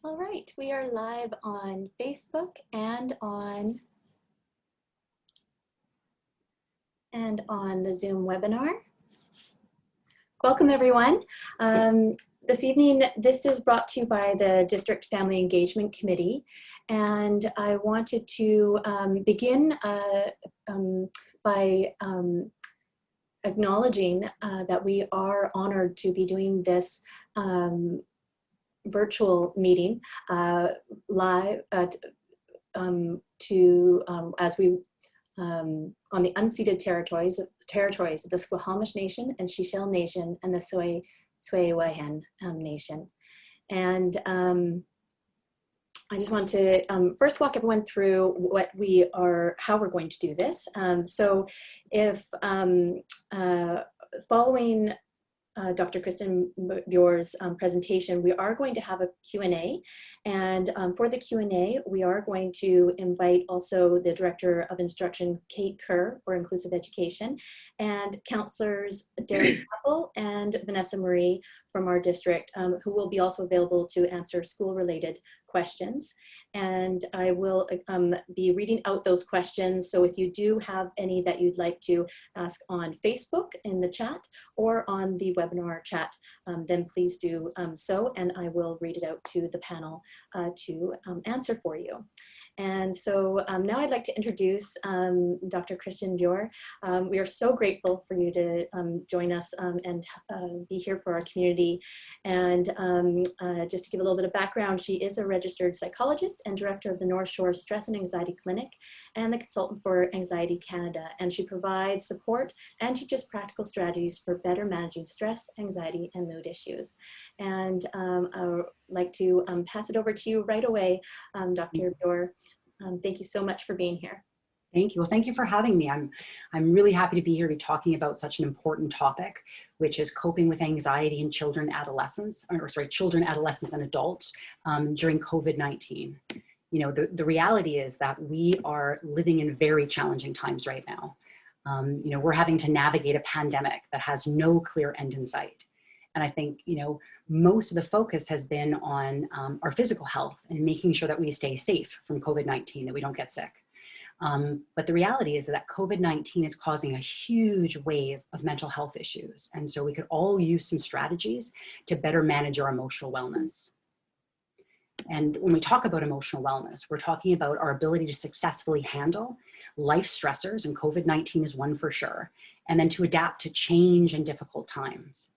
All right, we are live on Facebook and on the Zoom webinar. Welcome everyone. This evening, this is brought to you by the District Family Engagement Committee, and I wanted to begin by acknowledging that we are honored to be doing this virtual meeting live as we on the unceded territories of the Squamish Nation and Shishel Nation and the Tsleil-Waututh Nation. And I just want to first walk everyone through how we're going to do this. So if following Dr. Kristen Bjor's presentation, we are going to have a Q&A, and for the Q&A, we are going to invite also the Director of Instruction, Kate Kerr, for Inclusive Education, and counselors Derek Apple and Vanessa Marie from our district, who will be also available to answer school-related questions. And I will be reading out those questions. So if you do have any that you'd like to ask on Facebook in the chat or on the webinar chat, then please do so, and I will read it out to the panel to answer for you. And so now I'd like to introduce Dr. Kristen Bjor. We are so grateful for you to join us and be here for our community. And just to give a little bit of background, she is a registered psychologist and director of the North Shore Stress and Anxiety Clinic and the consultant for Anxiety Canada. And she provides support and teaches practical strategies for better managing stress, anxiety, and mood issues. And I would like to pass it over to you right away, Dr. Bjor. Thank you so much for being here. Thank you. Well, thank you for having me. I'm really happy to be here to be talking about such an important topic, which is coping with anxiety in children, adolescents, and adults during COVID-19. You know, the reality is that we are living in very challenging times right now. You know, we're having to navigate a pandemic that has no clear end in sight. And I think, you know, most of the focus has been on our physical health and making sure that we stay safe from COVID-19, that we don't get sick. But the reality is that COVID-19 is causing a huge wave of mental health issues. And so we could all use some strategies to better manage our emotional wellness. And when we talk about emotional wellness, we're talking about our ability to successfully handle life stressors, and COVID-19 is one for sure, and then to adapt to change and difficult times.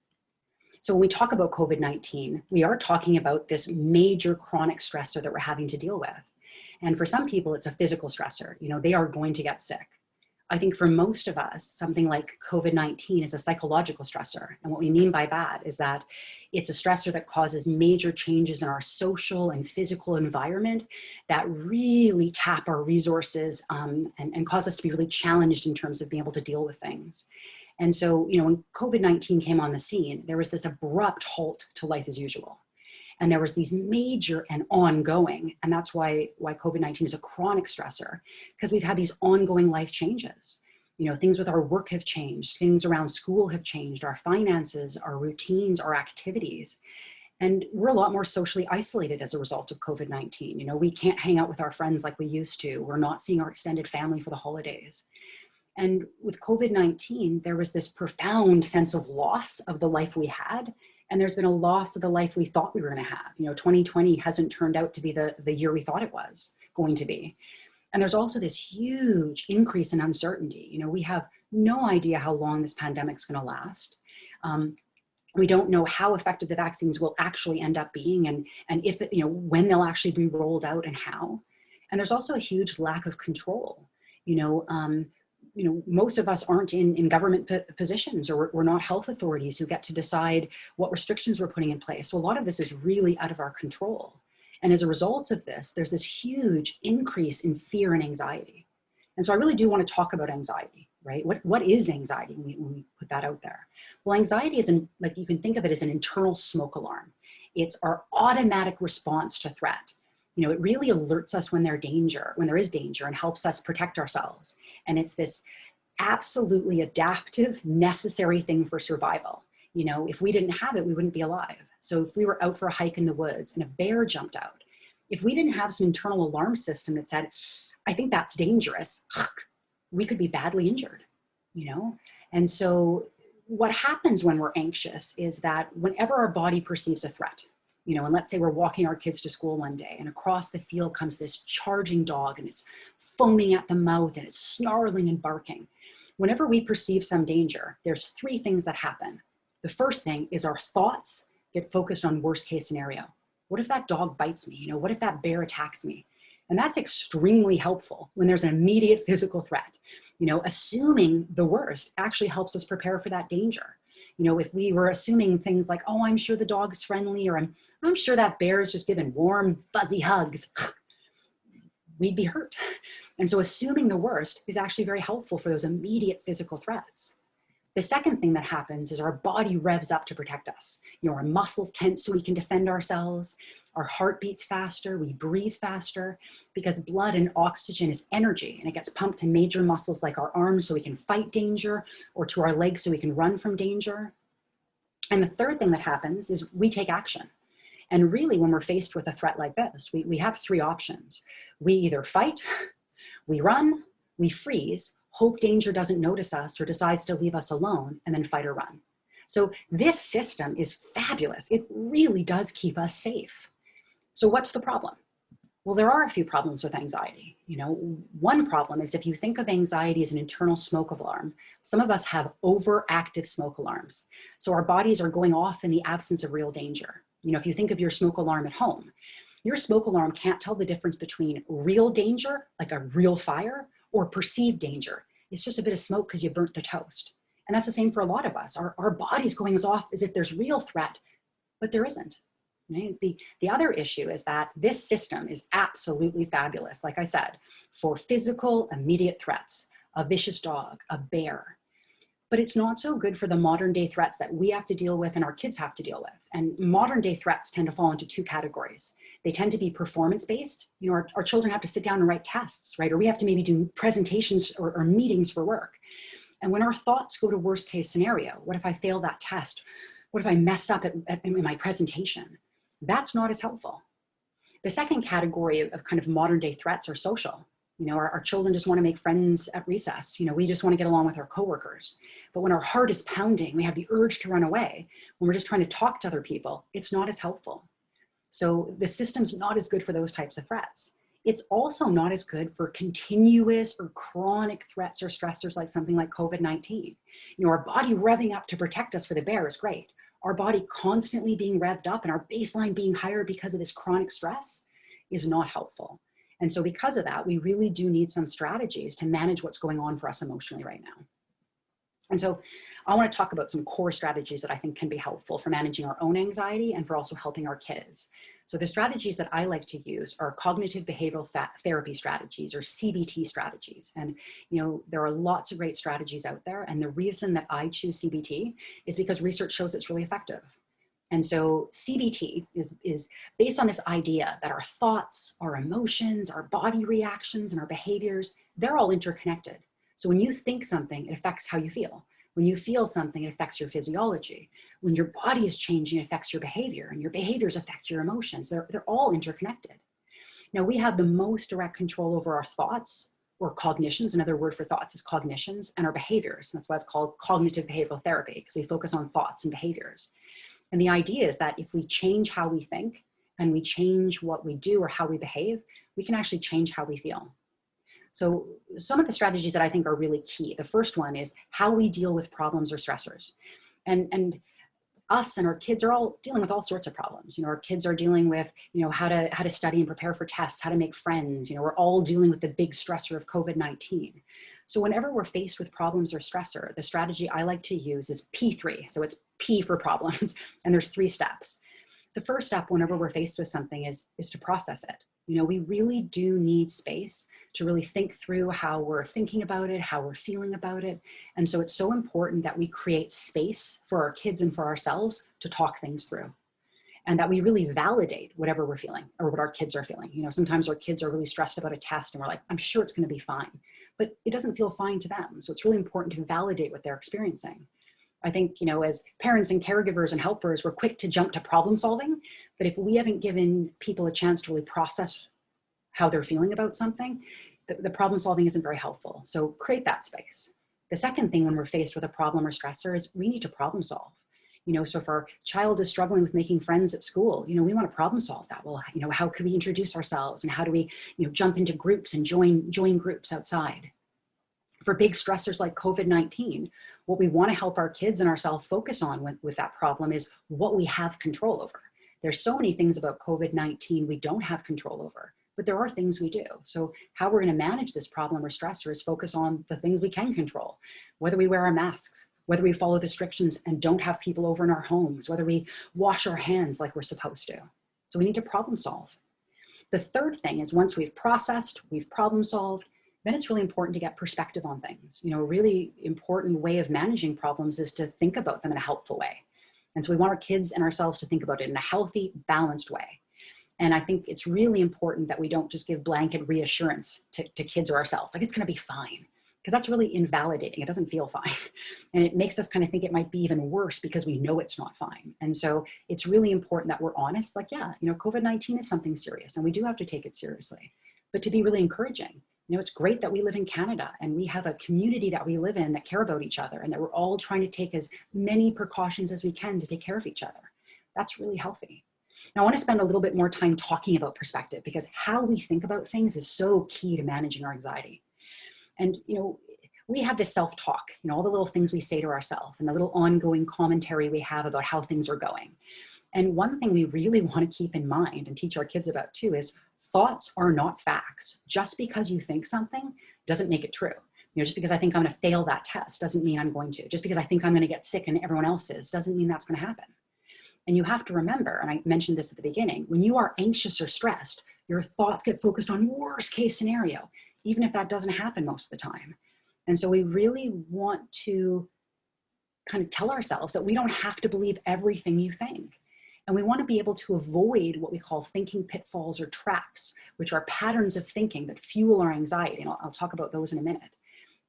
So when we talk about COVID-19, we are talking about this major chronic stressor that we're having to deal with. And for some people, it's a physical stressor. You know, they are going to get sick. I think for most of us, something like COVID-19 is a psychological stressor. And what we mean by that is that it's a stressor that causes major changes in our social and physical environment that really tap our resources and cause us to be really challenged in terms of being able to deal with things. And so, you know, when COVID-19 came on the scene, there was this abrupt halt to life as usual. And there was these major and ongoing, and that's why COVID-19 is a chronic stressor, because we've had these ongoing life changes. You know, things with our work have changed, things around school have changed, our finances, our routines, our activities. And we're a lot more socially isolated as a result of COVID-19. You know, we can't hang out with our friends like we used to. We're not seeing our extended family for the holidays. And with COVID-19, there was this profound sense of loss of the life we had. And there's been a loss of the life we thought we were going to have. You know, 2020 hasn't turned out to be the year we thought it was going to be. And there's also this huge increase in uncertainty. You know, we have no idea how long this pandemic is going to last. We don't know how effective the vaccines will actually end up being and if, you know, when they'll actually be rolled out and how. And there's also a huge lack of control. You know, most of us aren't in government positions, or we're not health authorities who get to decide what restrictions we're putting in place. So a lot of this is really out of our control. And as a result of this, there's this huge increase in fear and anxiety. And so I really do want to talk about anxiety, right? What is anxiety when we put that out there? Well, anxiety is, like, you can think of it as an internal smoke alarm. It's our automatic response to threat. You know, it really alerts us when there is danger, and helps us protect ourselves. And it's this absolutely adaptive, necessary thing for survival. You know, if we didn't have it, we wouldn't be alive. So if we were out for a hike in the woods and a bear jumped out, if we didn't have some internal alarm system that said, I think that's dangerous, we could be badly injured, you know? And so what happens when we're anxious is that whenever our body perceives a threat, you know, and let's say we're walking our kids to school one day and across the field comes this charging dog and it's foaming at the mouth and it's snarling and barking. Whenever we perceive some danger, there's three things that happen. The first thing is our thoughts get focused on worst case scenario. What if that dog bites me? You know, what if that bear attacks me? And that's extremely helpful when there's an immediate physical threat. You know, assuming the worst actually helps us prepare for that danger. You know, if we were assuming things like, oh, I'm sure the dog's friendly, or I'm sure that bear is just giving warm, fuzzy hugs, we'd be hurt. And so assuming the worst is actually very helpful for those immediate physical threats. The second thing that happens is our body revs up to protect us. You know, our muscles tense so we can defend ourselves. Our heart beats faster, we breathe faster, because blood and oxygen is energy, and it gets pumped to major muscles like our arms so we can fight danger, or to our legs so we can run from danger. And the third thing that happens is we take action. And really, when we're faced with a threat like this, we have three options. We either fight, we run, we freeze, hope danger doesn't notice us or decides to leave us alone, and then fight or run. So this system is fabulous. It really does keep us safe. So what's the problem? Well, there are a few problems with anxiety. You know, one problem is if you think of anxiety as an internal smoke alarm, some of us have overactive smoke alarms. So our bodies are going off in the absence of real danger. You know, if you think of your smoke alarm at home, your smoke alarm can't tell the difference between real danger, like a real fire, or perceived danger. It's just a bit of smoke because you burnt the toast. And that's the same for a lot of us. Our body's going off as if there's real threat, but there isn't. Right? The other issue is that this system is absolutely fabulous, like I said, for physical immediate threats, a vicious dog, a bear. But it's not so good for the modern day threats that we have to deal with and our kids have to deal with. And modern day threats tend to fall into two categories. They tend to be performance-based. You know, our children have to sit down and write tests, right? Or we have to maybe do presentations or meetings for work. And when our thoughts go to worst case scenario, what if I fail that test? What if I mess up in my presentation? That's not as helpful. The second category of kind of modern day threats are social. You know, our children just want to make friends at recess. You know, we just want to get along with our coworkers. But when our heart is pounding, we have the urge to run away. When we're just trying to talk to other people, it's not as helpful. So the system's not as good for those types of threats. It's also not as good for continuous or chronic threats or stressors like something like COVID-19. You know, our body revving up to protect us for the bear is great. Our body constantly being revved up and our baseline being higher because of this chronic stress is not helpful. And so because of that, we really do need some strategies to manage what's going on for us emotionally right now. And so I want to talk about some core strategies that I think can be helpful for managing our own anxiety and for also helping our kids. So the strategies that I like to use are cognitive behavioral therapy strategies, or CBT strategies. And, you know, there are lots of great strategies out there. And the reason that I choose CBT is because research shows it's really effective. And so CBT is based on this idea that our thoughts, our emotions, our body reactions, and our behaviors, they're all interconnected. So when you think something, it affects how you feel. When you feel something, it affects your physiology. When your body is changing, it affects your behavior, and your behaviors affect your emotions. They're all interconnected. Now, we have the most direct control over our thoughts, or cognitions. Another word for thoughts is cognitions, and our behaviors. And that's why it's called cognitive behavioral therapy, because we focus on thoughts and behaviors. And the idea is that if we change how we think and we change what we do or how we behave, we can actually change how we feel. So some of the strategies that I think are really key. The first one is how we deal with problems or stressors. And us and our kids are all dealing with all sorts of problems. You know, our kids are dealing with, you know, how to study and prepare for tests, how to make friends. You know, we're all dealing with the big stressor of COVID-19. So whenever we're faced with problems or stressor, the strategy I like to use is P3. So it's P for problems, and there's 3 steps. The first step whenever we're faced with something is to process it. You know, we really do need space to really think through how we're thinking about it, how we're feeling about it. And so it's so important that we create space for our kids and for ourselves to talk things through. And that we really validate whatever we're feeling or what our kids are feeling. You know, sometimes our kids are really stressed about a test and we're like, I'm sure it's going to be fine, but it doesn't feel fine to them. So it's really important to validate what they're experiencing. I think, you know, as parents and caregivers and helpers, we're quick to jump to problem solving. But if we haven't given people a chance to really process how they're feeling about something, the problem solving isn't very helpful. So create that space. The second thing when we're faced with a problem or stressor is we need to problem solve. You know, so if our child is struggling with making friends at school, you know, we want to problem solve that. Well, you know, how can we introduce ourselves, and how do we, you know, jump into groups and join groups outside? For big stressors like COVID-19, what we want to help our kids and ourselves focus on with that problem is what we have control over. There's so many things about COVID-19 we don't have control over, but there are things we do. So how we're going to manage this problem or stressor is focus on the things we can control, whether we wear our masks, whether we follow the restrictions and don't have people over in our homes, whether we wash our hands like we're supposed to. So we need to problem solve. The third thing is once we've processed, we've problem solved, then it's really important to get perspective on things. You know, a really important way of managing problems is to think about them in a helpful way. And so we want our kids and ourselves to think about it in a healthy, balanced way. And I think it's really important that we don't just give blanket reassurance to kids or ourselves, like it's going to be fine, because that's really invalidating. It doesn't feel fine. And it makes us kind of think it might be even worse because we know it's not fine. And so it's really important that we're honest, like, yeah, you know, COVID-19 is something serious and we do have to take it seriously, but to be really encouraging. You know, it's great that we live in Canada and we have a community that we live in that care about each other and that we're all trying to take as many precautions as we can to take care of each other. That's really healthy. Now, I want to spend a little bit more time talking about perspective, because how we think about things is so key to managing our anxiety. And, you know, we have this self-talk, you know, all the little things we say to ourselves and the little ongoing commentary we have about how things are going. And one thing we really want to keep in mind and teach our kids about too is thoughts are not facts. Just because you think something doesn't make it true. You know, just because I think I'm going to fail that test doesn't mean I'm going to. Just because I think I'm going to get sick and everyone else is doesn't mean that's going to happen. And you have to remember, and I mentioned this at the beginning, when you are anxious or stressed, your thoughts get focused on worst case scenario, even if that doesn't happen most of the time. And so we really want to kind of tell ourselves that we don't have to believe everything you think. And we want to be able to avoid what we call thinking pitfalls or traps, which are patterns of thinking that fuel our anxiety. And I'll talk about those in a minute.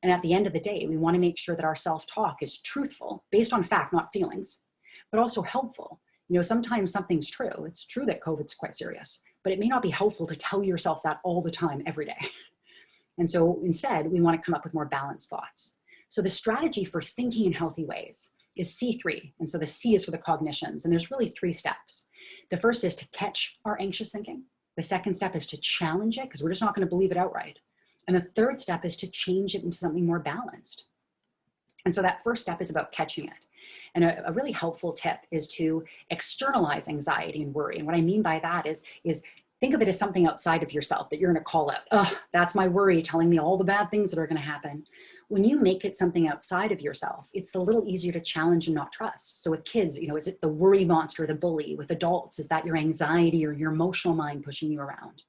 And at the end of the day, we want to make sure that our self-talk is truthful, based on fact, not feelings, but also helpful. You know, sometimes something's true. It's true that COVID's quite serious, but it may not be helpful to tell yourself that all the time, every day. And so instead, we want to come up with more balanced thoughts. So the strategy for thinking in healthy ways is C3. And so the C is for the cognitions. And there's really 3 steps. The first is to catch our anxious thinking. The second step is to challenge it, because we're just not going to believe it outright. And the third step is to change it into something more balanced. And so that first step is about catching it. And a really helpful tip is to externalize anxiety and worry. And what I mean by that is think of it as something outside of yourself that you're going to call out. Oh, that's my worry telling me all the bad things that are going to happen. When you make it something outside of yourself, it's a little easier to challenge and not trust. So with kids, you know, is it the worry monster, the bully? With adults, is that your anxiety or your emotional mind pushing you around?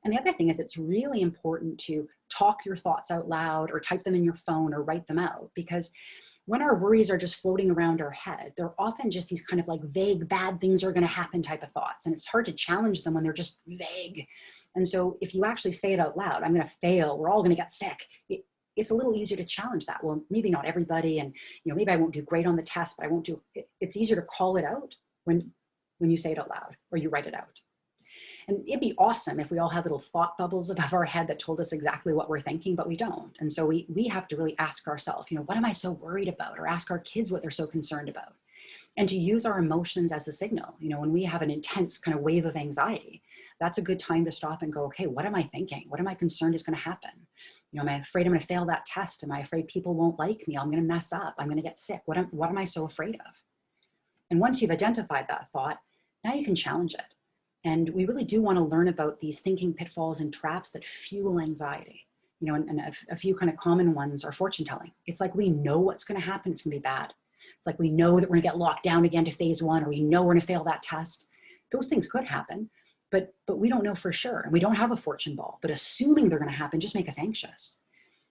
And the other thing is it's really important to talk your thoughts out loud or type them in your phone or write them out, because when our worries are just floating around our head, they're often just these kind of like vague, bad things are going to happen type of thoughts. And it's hard to challenge them when they're just vague. And so if you actually say it out loud, I'm going to fail, we're all going to get sick, it's a little easier to challenge that. Well, maybe not everybody, and you know, maybe I won't do great on the test, but I won't do, it's easier to call it out when you say it out loud or you write it out. And it'd be awesome if we all had little thought bubbles above our head that told us exactly what we're thinking, but we don't. And so we have to really ask ourselves, you know, what am I so worried about? Or ask our kids what they're so concerned about. And to use our emotions as a signal. You know, when we have an intense kind of wave of anxiety, that's a good time to stop and go, okay, what am I thinking? What am I concerned is going to happen? You know, am I afraid I'm going to fail that test? Am I afraid people won't like me? I'm going to mess up. I'm going to get sick. What am I so afraid of? And once you've identified that thought, now you can challenge it. And we really do want to learn about these thinking pitfalls and traps that fuel anxiety. You know, and a few kind of common ones are fortune telling. It's like we know what's going to happen. It's going to be bad. It's like we know that we're going to get locked down again to phase 1, or we know we're going to fail that test. Those things could happen, but we don't know for sure. And we don't have a fortune ball, but assuming they're going to happen just make us anxious.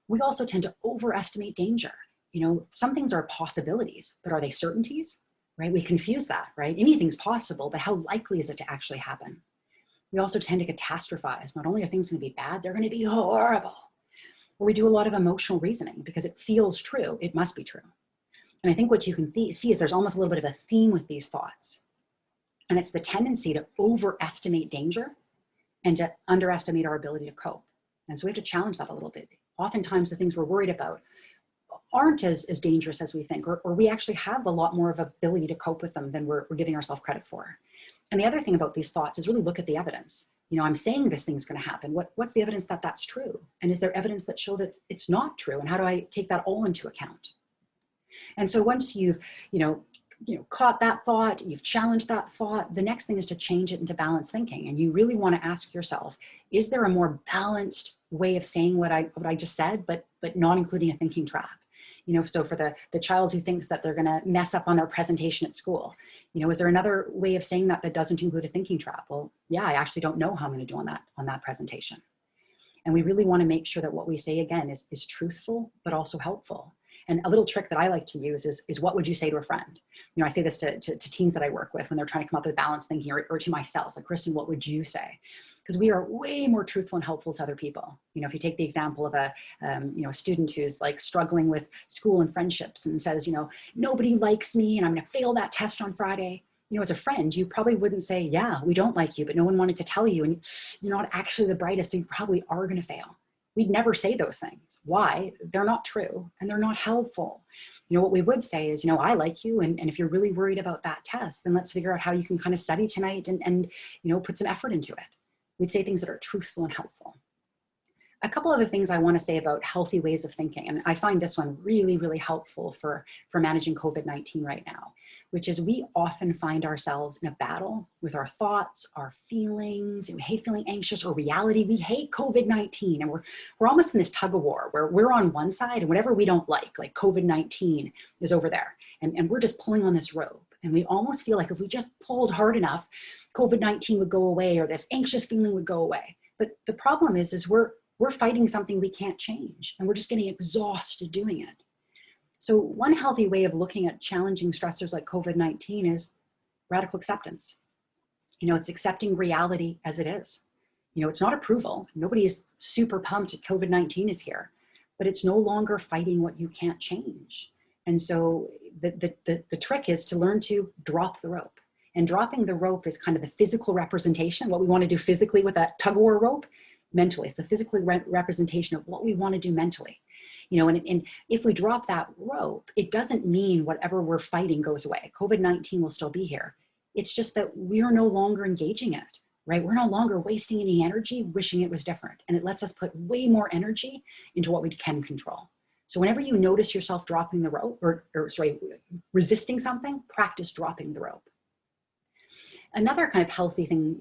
We also tend to overestimate danger. You know, some things are possibilities, but are they certainties? Right? We confuse that, right? Anything's possible, but how likely is it to actually happen? We also tend to catastrophize. Not only are things going to be bad, they're going to be horrible. Or we do a lot of emotional reasoning because it feels true. It must be true. And I think what you can see is there's almost a little bit of a theme with these thoughts. And it's the tendency to overestimate danger and to underestimate our ability to cope. And so we have to challenge that a little bit. Oftentimes the things we're worried about aren't as dangerous as we think, or we actually have a lot more of ability to cope with them than we're giving ourselves credit for. And the other thing about these thoughts is really look at the evidence. You know, I'm saying this thing's going to happen. What's the evidence that that's true? And is there evidence that show that it's not true? And how do I take that all into account? And so once you've, caught that thought, you've challenged that thought, the next thing is to change it into balanced thinking. And you really want to ask yourself, is there a more balanced way of saying what I just said, but not including a thinking trap? So for the child who thinks that they're going to mess up on their presentation at school, is there another way of saying that doesn't include a thinking trap? Well, yeah, I actually don't know how I'm going to do on that presentation. And we really want to make sure that what we say, again, is truthful, but also helpful. And a little trick that I like to use is what would you say to a friend? I say this to teens that I work with when they're trying to come up with balanced thinking, or to myself, like, Kristen, what would you say? Because we are way more truthful and helpful to other people. If you take the example of a student who's like struggling with school and friendships and says, nobody likes me and I'm going to fail that test on Friday. As a friend, you probably wouldn't say, yeah, we don't like you, but no one wanted to tell you, and you're not actually the brightest, so you probably are going to fail. We'd never say those things. Why? They're not true and they're not helpful. What we would say is, I like you. And if you're really worried about that test, then let's figure out how you can kind of study tonight and put some effort into it. We'd say things that are truthful and helpful. A couple other things I want to say about healthy ways of thinking, and I find this one really, really helpful for managing COVID-19 right now, which is we often find ourselves in a battle with our thoughts, our feelings, and we hate feeling anxious, or reality. We hate COVID-19, and we're almost in this tug of war where we're on one side and whatever we don't like COVID-19 is over there, and we're just pulling on this rope. And we almost feel like if we just pulled hard enough, COVID-19 would go away, or this anxious feeling would go away. But the problem is we're fighting something we can't change, and we're just getting exhausted doing it. So one healthy way of looking at challenging stressors like COVID-19 is radical acceptance. It's accepting reality as it is. It's not approval. Nobody's super pumped that COVID-19 is here, but it's no longer fighting what you can't change. And so the trick is to learn to drop the rope. And dropping the rope is kind of the physical representation, what we want to do physically with that tug of war rope. Mentally, it's the physical representation of what we want to do mentally, and if we drop that rope, it doesn't mean whatever we're fighting goes away. COVID-19 will still be here. It's just that we are no longer engaging it, right? We're no longer wasting any energy wishing it was different, and it lets us put way more energy into what we can control. So whenever you notice yourself dropping the rope, or resisting something, practice dropping the rope. Another kind of healthy thing,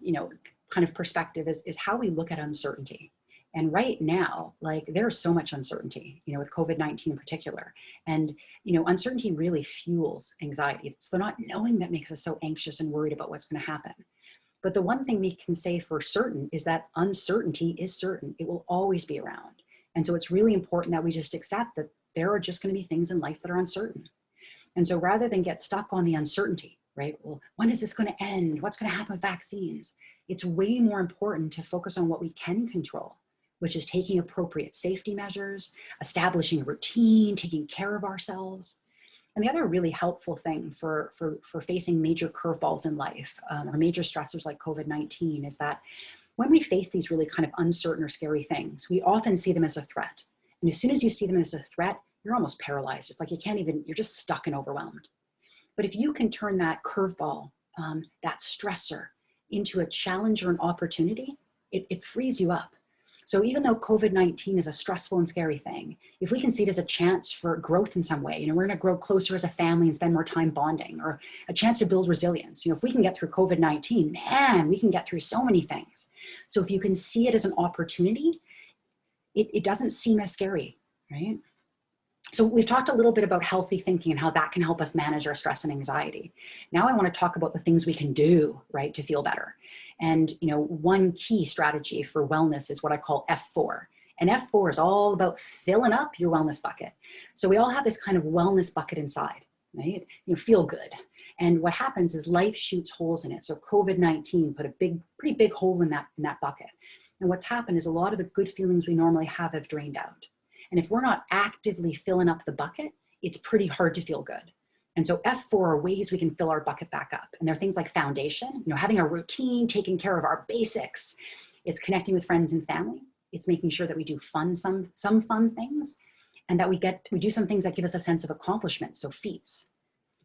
kind of perspective is how we look at uncertainty. And right now, there's so much uncertainty, with COVID-19 in particular. And, uncertainty really fuels anxiety. It's the not knowing that makes us so anxious and worried about what's going to happen. But the one thing we can say for certain is that uncertainty is certain. It will always be around. And so it's really important that we just accept that there are just going to be things in life that are uncertain. And so rather than get stuck on the uncertainty, right? Well, when is this going to end? What's going to happen with vaccines? It's way more important to focus on what we can control, which is taking appropriate safety measures, establishing a routine, taking care of ourselves. And the other really helpful thing for facing major curveballs in life, or major stressors like COVID-19, is that when we face these really kind of uncertain or scary things, we often see them as a threat. And as soon as you see them as a threat, you're almost paralyzed. It's like you're just stuck and overwhelmed. But if you can turn that curveball, that stressor, into a challenge or an opportunity, it frees you up. So even though COVID-19 is a stressful and scary thing, if we can see it as a chance for growth in some way, we're going to grow closer as a family and spend more time bonding, or a chance to build resilience. If we can get through COVID-19, man, we can get through so many things. So if you can see it as an opportunity, it doesn't seem as scary, right? So we've talked a little bit about healthy thinking and how that can help us manage our stress and anxiety. Now I want to talk about the things we can do, right, to feel better. And, one key strategy for wellness is what I call F4. And F4 is all about filling up your wellness bucket. So we all have this kind of wellness bucket inside, right? Feel good. And what happens is life shoots holes in it. So COVID-19 put a pretty big hole in that bucket. And what's happened is a lot of the good feelings we normally have drained out. And if we're not actively filling up the bucket, it's pretty hard to feel good. And so F4 are ways we can fill our bucket back up. And there are things like foundation, having a routine, taking care of our basics. It's connecting with friends and family. It's making sure that we do some fun things, and that we do some things that give us a sense of accomplishment. So feats.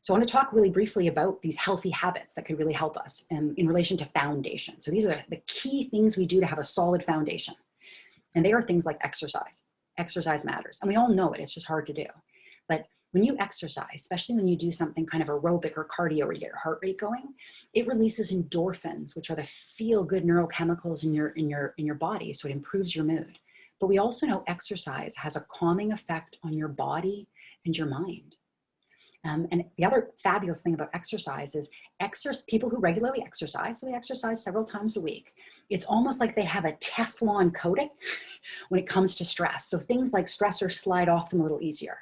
So I want to talk really briefly about these healthy habits that could really help us in relation to foundation. So these are the key things we do to have a solid foundation. And they are things like exercise. Exercise matters. And we all know it, it's just hard to do. But when you exercise, especially when you do something kind of aerobic or cardio where you get your heart rate going, it releases endorphins, which are the feel-good neurochemicals in your body. So it improves your mood. But we also know exercise has a calming effect on your body and your mind. And the other fabulous thing about exercise is people who regularly exercise, so they exercise several times a week, it's almost like they have a Teflon coating when it comes to stress. So things like stressors slide off them a little easier.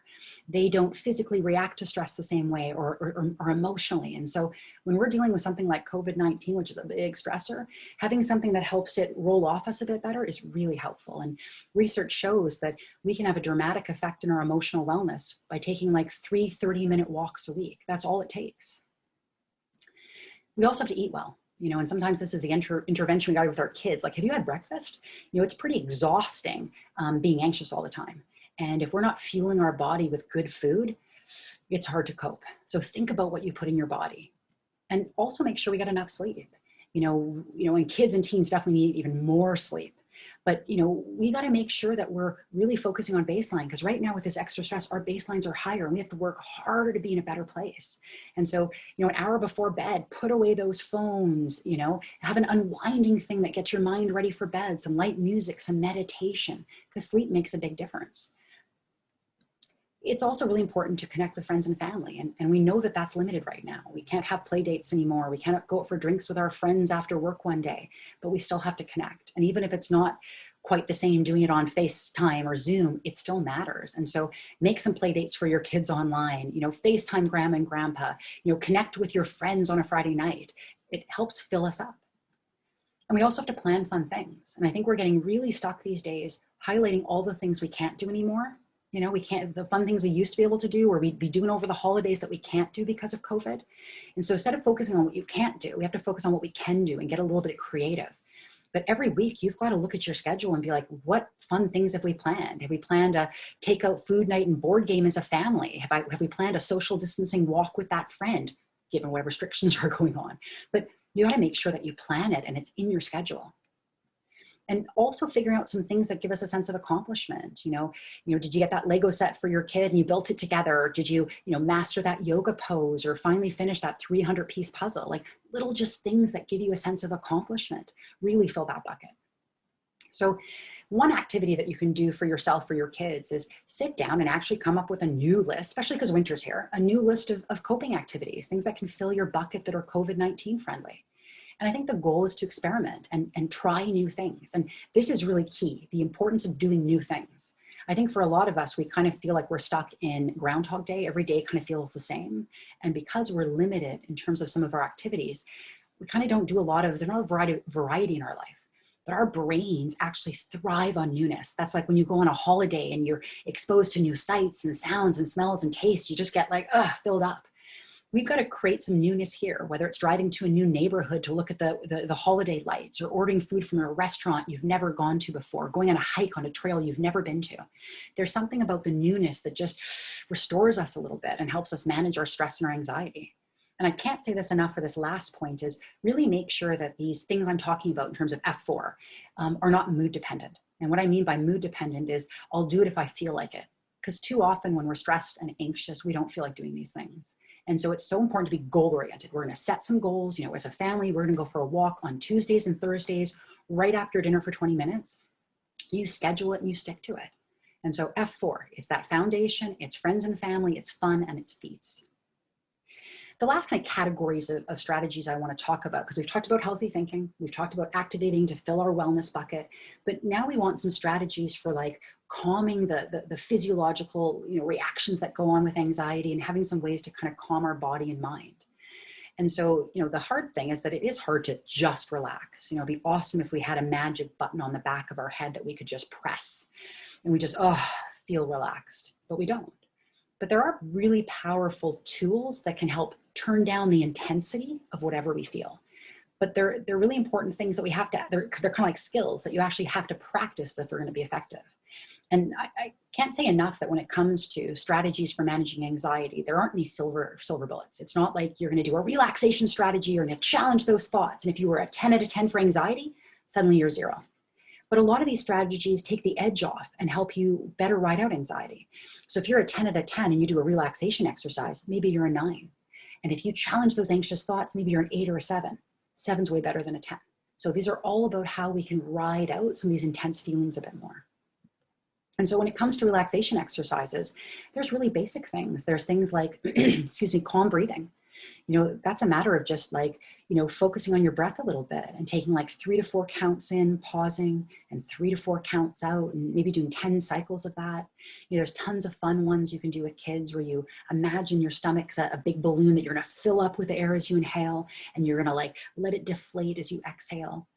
They don't physically react to stress the same way or emotionally. And so when we're dealing with something like COVID-19, which is a big stressor, having something that helps it roll off us a bit better is really helpful. And research shows that we can have a dramatic effect in our emotional wellness by taking like 3 30-minute walks a week. That's all it takes. We also have to eat well. And sometimes this is the intervention we got with our kids. Like, have you had breakfast? It's pretty exhausting being anxious all the time. And if we're not fueling our body with good food, it's hard to cope. So think about what you put in your body. And also make sure we get enough sleep. And kids and teens definitely need even more sleep. But, we got to make sure that we're really focusing on baseline, because right now with this extra stress, our baselines are higher and we have to work harder to be in a better place. And so, an hour before bed, put away those phones, have an unwinding thing that gets your mind ready for bed, some light music, some meditation, because sleep makes a big difference. It's also really important to connect with friends and family. And we know that that's limited right now. We can't have play dates anymore. We cannot go out for drinks with our friends after work one day, but we still have to connect. And even if it's not quite the same doing it on FaceTime or Zoom, it still matters. And so make some play dates for your kids online, FaceTime grandma and grandpa, connect with your friends on a Friday night. It helps fill us up. And we also have to plan fun things. And I think we're getting really stuck these days highlighting all the things we can't do anymore. The fun things we used to be able to do or we'd be doing over the holidays that we can't do because of COVID. And so instead of focusing on what you can't do, we have to focus on what we can do and get a little bit creative. But every week you've got to look at your schedule and be like, what fun things have we planned? Have we planned a takeout food night and board game as a family? Have we planned a social distancing walk with that friend, given what restrictions are going on? But you got to make sure that you plan it and it's in your schedule. And also figuring out some things that give us a sense of accomplishment. Did you get that Lego set for your kid and you built it together? Or did you, master that yoga pose or finally finish that 300-piece puzzle? Like little just things that give you a sense of accomplishment really fill that bucket. So one activity that you can do for yourself, for your kids, is sit down and actually come up with a new list, especially because winter's here, a new list of coping activities, things that can fill your bucket that are COVID-19 friendly. And I think the goal is to experiment and try new things. And this is really key, the importance of doing new things. I think for a lot of us, we kind of feel like we're stuck in Groundhog Day. Every day kind of feels the same. And because we're limited in terms of some of our activities, we kind of don't do there's not a variety in our life. But our brains actually thrive on newness. That's like when you go on a holiday and you're exposed to new sights and sounds and smells and tastes, you just get like, filled up. We've got to create some newness here, whether it's driving to a new neighborhood to look at the holiday lights or ordering food from a restaurant you've never gone to before, going on a hike on a trail you've never been to. There's something about the newness that just restores us a little bit and helps us manage our stress and our anxiety. And I can't say this enough for this last point, is really make sure that these things I'm talking about in terms of F4 are not mood dependent. And what I mean by mood dependent is I'll do it if I feel like it. Because too often when we're stressed and anxious, we don't feel like doing these things. And so it's so important to be goal-oriented. We're going to set some goals. As a family, we're going to go for a walk on Tuesdays and Thursdays right after dinner for 20 minutes. You schedule it and you stick to it. And so F4, it's that foundation, it's friends and family, it's fun, and it's feats. The last kind of categories of strategies I want to talk about, because we've talked about healthy thinking, we've talked about activating to fill our wellness bucket, but now we want some strategies for like calming the physiological reactions that go on with anxiety and having some ways to kind of calm our body and mind. And so, the hard thing is that it is hard to just relax. It'd be awesome if we had a magic button on the back of our head that we could just press and we just, feel relaxed, but we don't. but there are really powerful tools that can help turn down the intensity of whatever we feel. But they're really important things that we have to, they're kind of like skills that you actually have to practice if they're going to be effective. And I can't say enough that when it comes to strategies for managing anxiety, there aren't any silver bullets. It's not like you're going to do a relaxation strategy or going to challenge those thoughts. And if you were a 10 out of 10 for anxiety, suddenly you're 0. But a lot of these strategies take the edge off and help you better ride out anxiety. So if you're a 10 out of 10 and you do a relaxation exercise, maybe you're a 9. And if you challenge those anxious thoughts, maybe you're an 8 or a 7. 7's way better than a 10. So these are all about how we can ride out some of these intense feelings a bit more. And so when it comes to relaxation exercises, there's really basic things. There's things like, excuse me, calm breathing. You know, that's a matter of just like, you know, focusing on your breath a little bit and taking like 3 to 4 counts in, pausing, and 3 to 4 counts out, and maybe doing 10 cycles of that. You know, there's tons of fun ones you can do with kids where you imagine your stomach's a big balloon that you're going to fill up with air as you inhale, and you're going to like let it deflate as you exhale.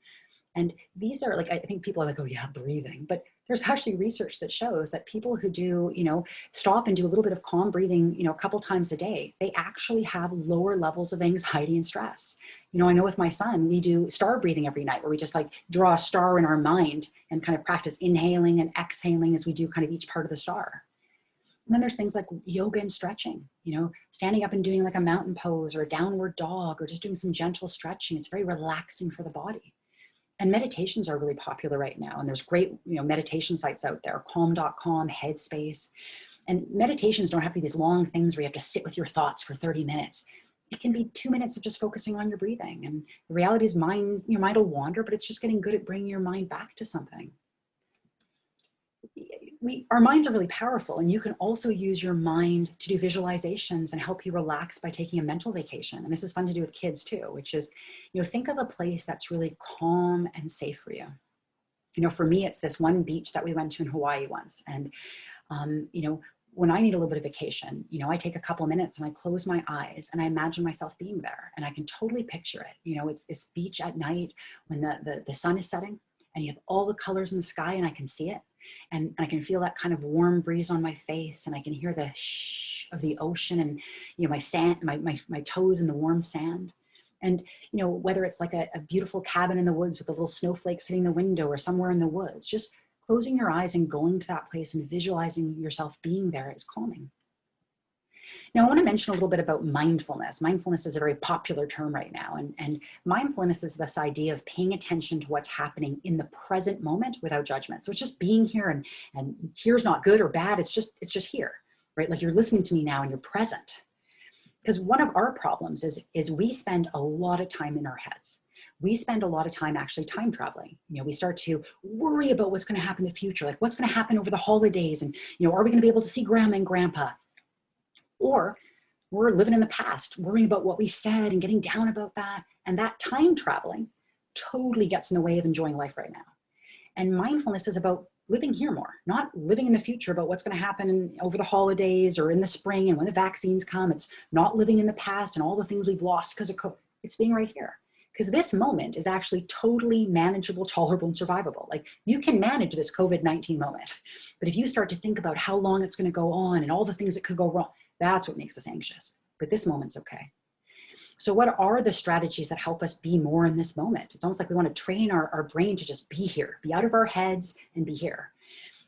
And these are like, I think people are like, oh yeah, breathing. But there's actually research that shows that people who do, you know, stop and do a little bit of calm breathing, you know, a couple times a day, they actually have lower levels of anxiety and stress. You know, I know with my son, we do star breathing every night where we just like draw a star in our mind and kind of practice inhaling and exhaling as we do kind of each part of the star. And then there's things like yoga and stretching, you know, standing up and doing like a mountain pose or a downward dog or just doing some gentle stretching. It's very relaxing for the body. And meditations are really popular right now. And there's great, you know, meditation sites out there, calm.com, Headspace. And meditations don't have to be these long things where you have to sit with your thoughts for 30 minutes. It can be 2 minutes of just focusing on your breathing. And the reality is your mind will wander, but it's just getting good at bringing your mind back to something. Our minds are really powerful, and you can also use your mind to do visualizations and help you relax by taking a mental vacation. And this is fun to do with kids too, which is, you know, think of a place that's really calm and safe for you. You know, for me, it's this one beach that we went to in Hawaii once. And, you know, when I need a little bit of vacation, you know, I take a couple minutes and I close my eyes and I imagine myself being there, and I can totally picture it. You know, it's this beach at night when the sun is setting and you have all the colors in the sky, and I can see it. And I can feel that kind of warm breeze on my face, and I can hear the shh of the ocean, and, you know, my sand, my toes in the warm sand. And, you know, whether it's like a beautiful cabin in the woods with the little snowflakes hitting the window or somewhere in the woods, just closing your eyes and going to that place and visualizing yourself being there is calming. Now, I want to mention a little bit about mindfulness. Mindfulness is a very popular term right now. And mindfulness is this idea of paying attention to what's happening in the present moment without judgment. So it's just being here, and here's not good or bad. It's just here, right? Like you're listening to me now and you're present. Because one of our problems is we spend a lot of time in our heads. We spend a lot of time actually time traveling. You know, we start to worry about what's going to happen in the future. Like what's going to happen over the holidays? And, you know, are we going to be able to see grandma and grandpa? Or we're living in the past, worrying about what we said and getting down about that. And that time traveling totally gets in the way of enjoying life right now. And mindfulness is about living here more, not living in the future about what's going to happen over the holidays or in the spring and when the vaccines come. It's not living in the past and all the things we've lost because of COVID. It's being right here. Because this moment is actually totally manageable, tolerable, and survivable. Like you can manage this COVID-19 moment. But if you start to think about how long it's going to go on and all the things that could go wrong, that's what makes us anxious. But this moment's okay. So what are the strategies that help us be more in this moment? It's almost like we want to train our brain to just be here, be out of our heads and be here.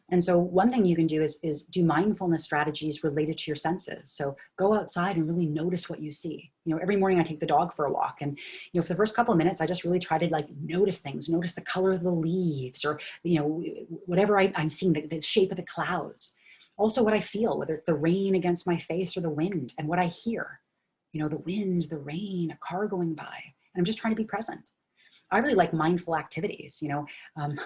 And so one thing you can do is do mindfulness strategies related to your senses. So go outside and really notice what you see. You know, every morning I take the dog for a walk, and, you know, for the first couple of minutes, I just really try to like notice things, notice the color of the leaves, or, you know, whatever I'm seeing, the shape of the clouds. Also what I feel, whether it's the rain against my face or the wind, and what I hear, you know, the wind, the rain, a car going by, and I'm just trying to be present. I really like mindful activities. You know,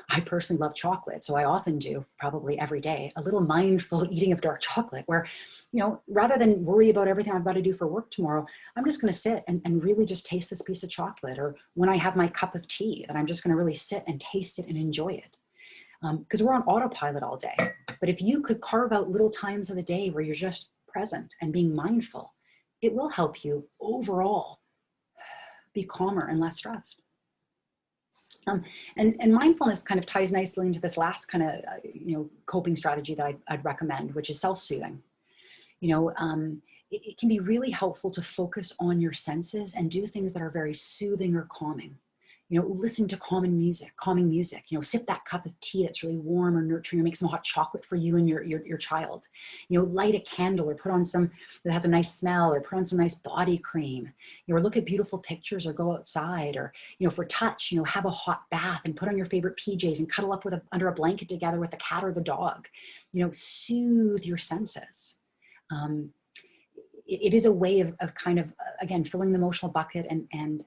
I personally love chocolate. So I often do, probably every day, a little mindful eating of dark chocolate where, you know, rather than worry about everything I've got to do for work tomorrow, I'm just going to sit and really just taste this piece of chocolate. Or when I have my cup of tea, that I'm just going to really sit and taste it and enjoy it. Because we're on autopilot all day. But if you could carve out little times of the day where you're just present and being mindful, it will help you overall be calmer and less stressed. And mindfulness kind of ties nicely into this last kind of, you know, coping strategy that I'd recommend, which is self-soothing. It can be really helpful to focus on your senses and do things that are very soothing or calming. Listen to calming music, sip that cup of tea that's really warm or nurturing, or make some hot chocolate for you and your child. Light a candle or put on some that has a nice smell, or put on some nice body cream, or look at beautiful pictures, or go outside, or, for touch, have a hot bath and put on your favorite PJs and cuddle up under a blanket together with the cat or the dog. Soothe your senses. It is a way of kind of, again, filling the emotional bucket and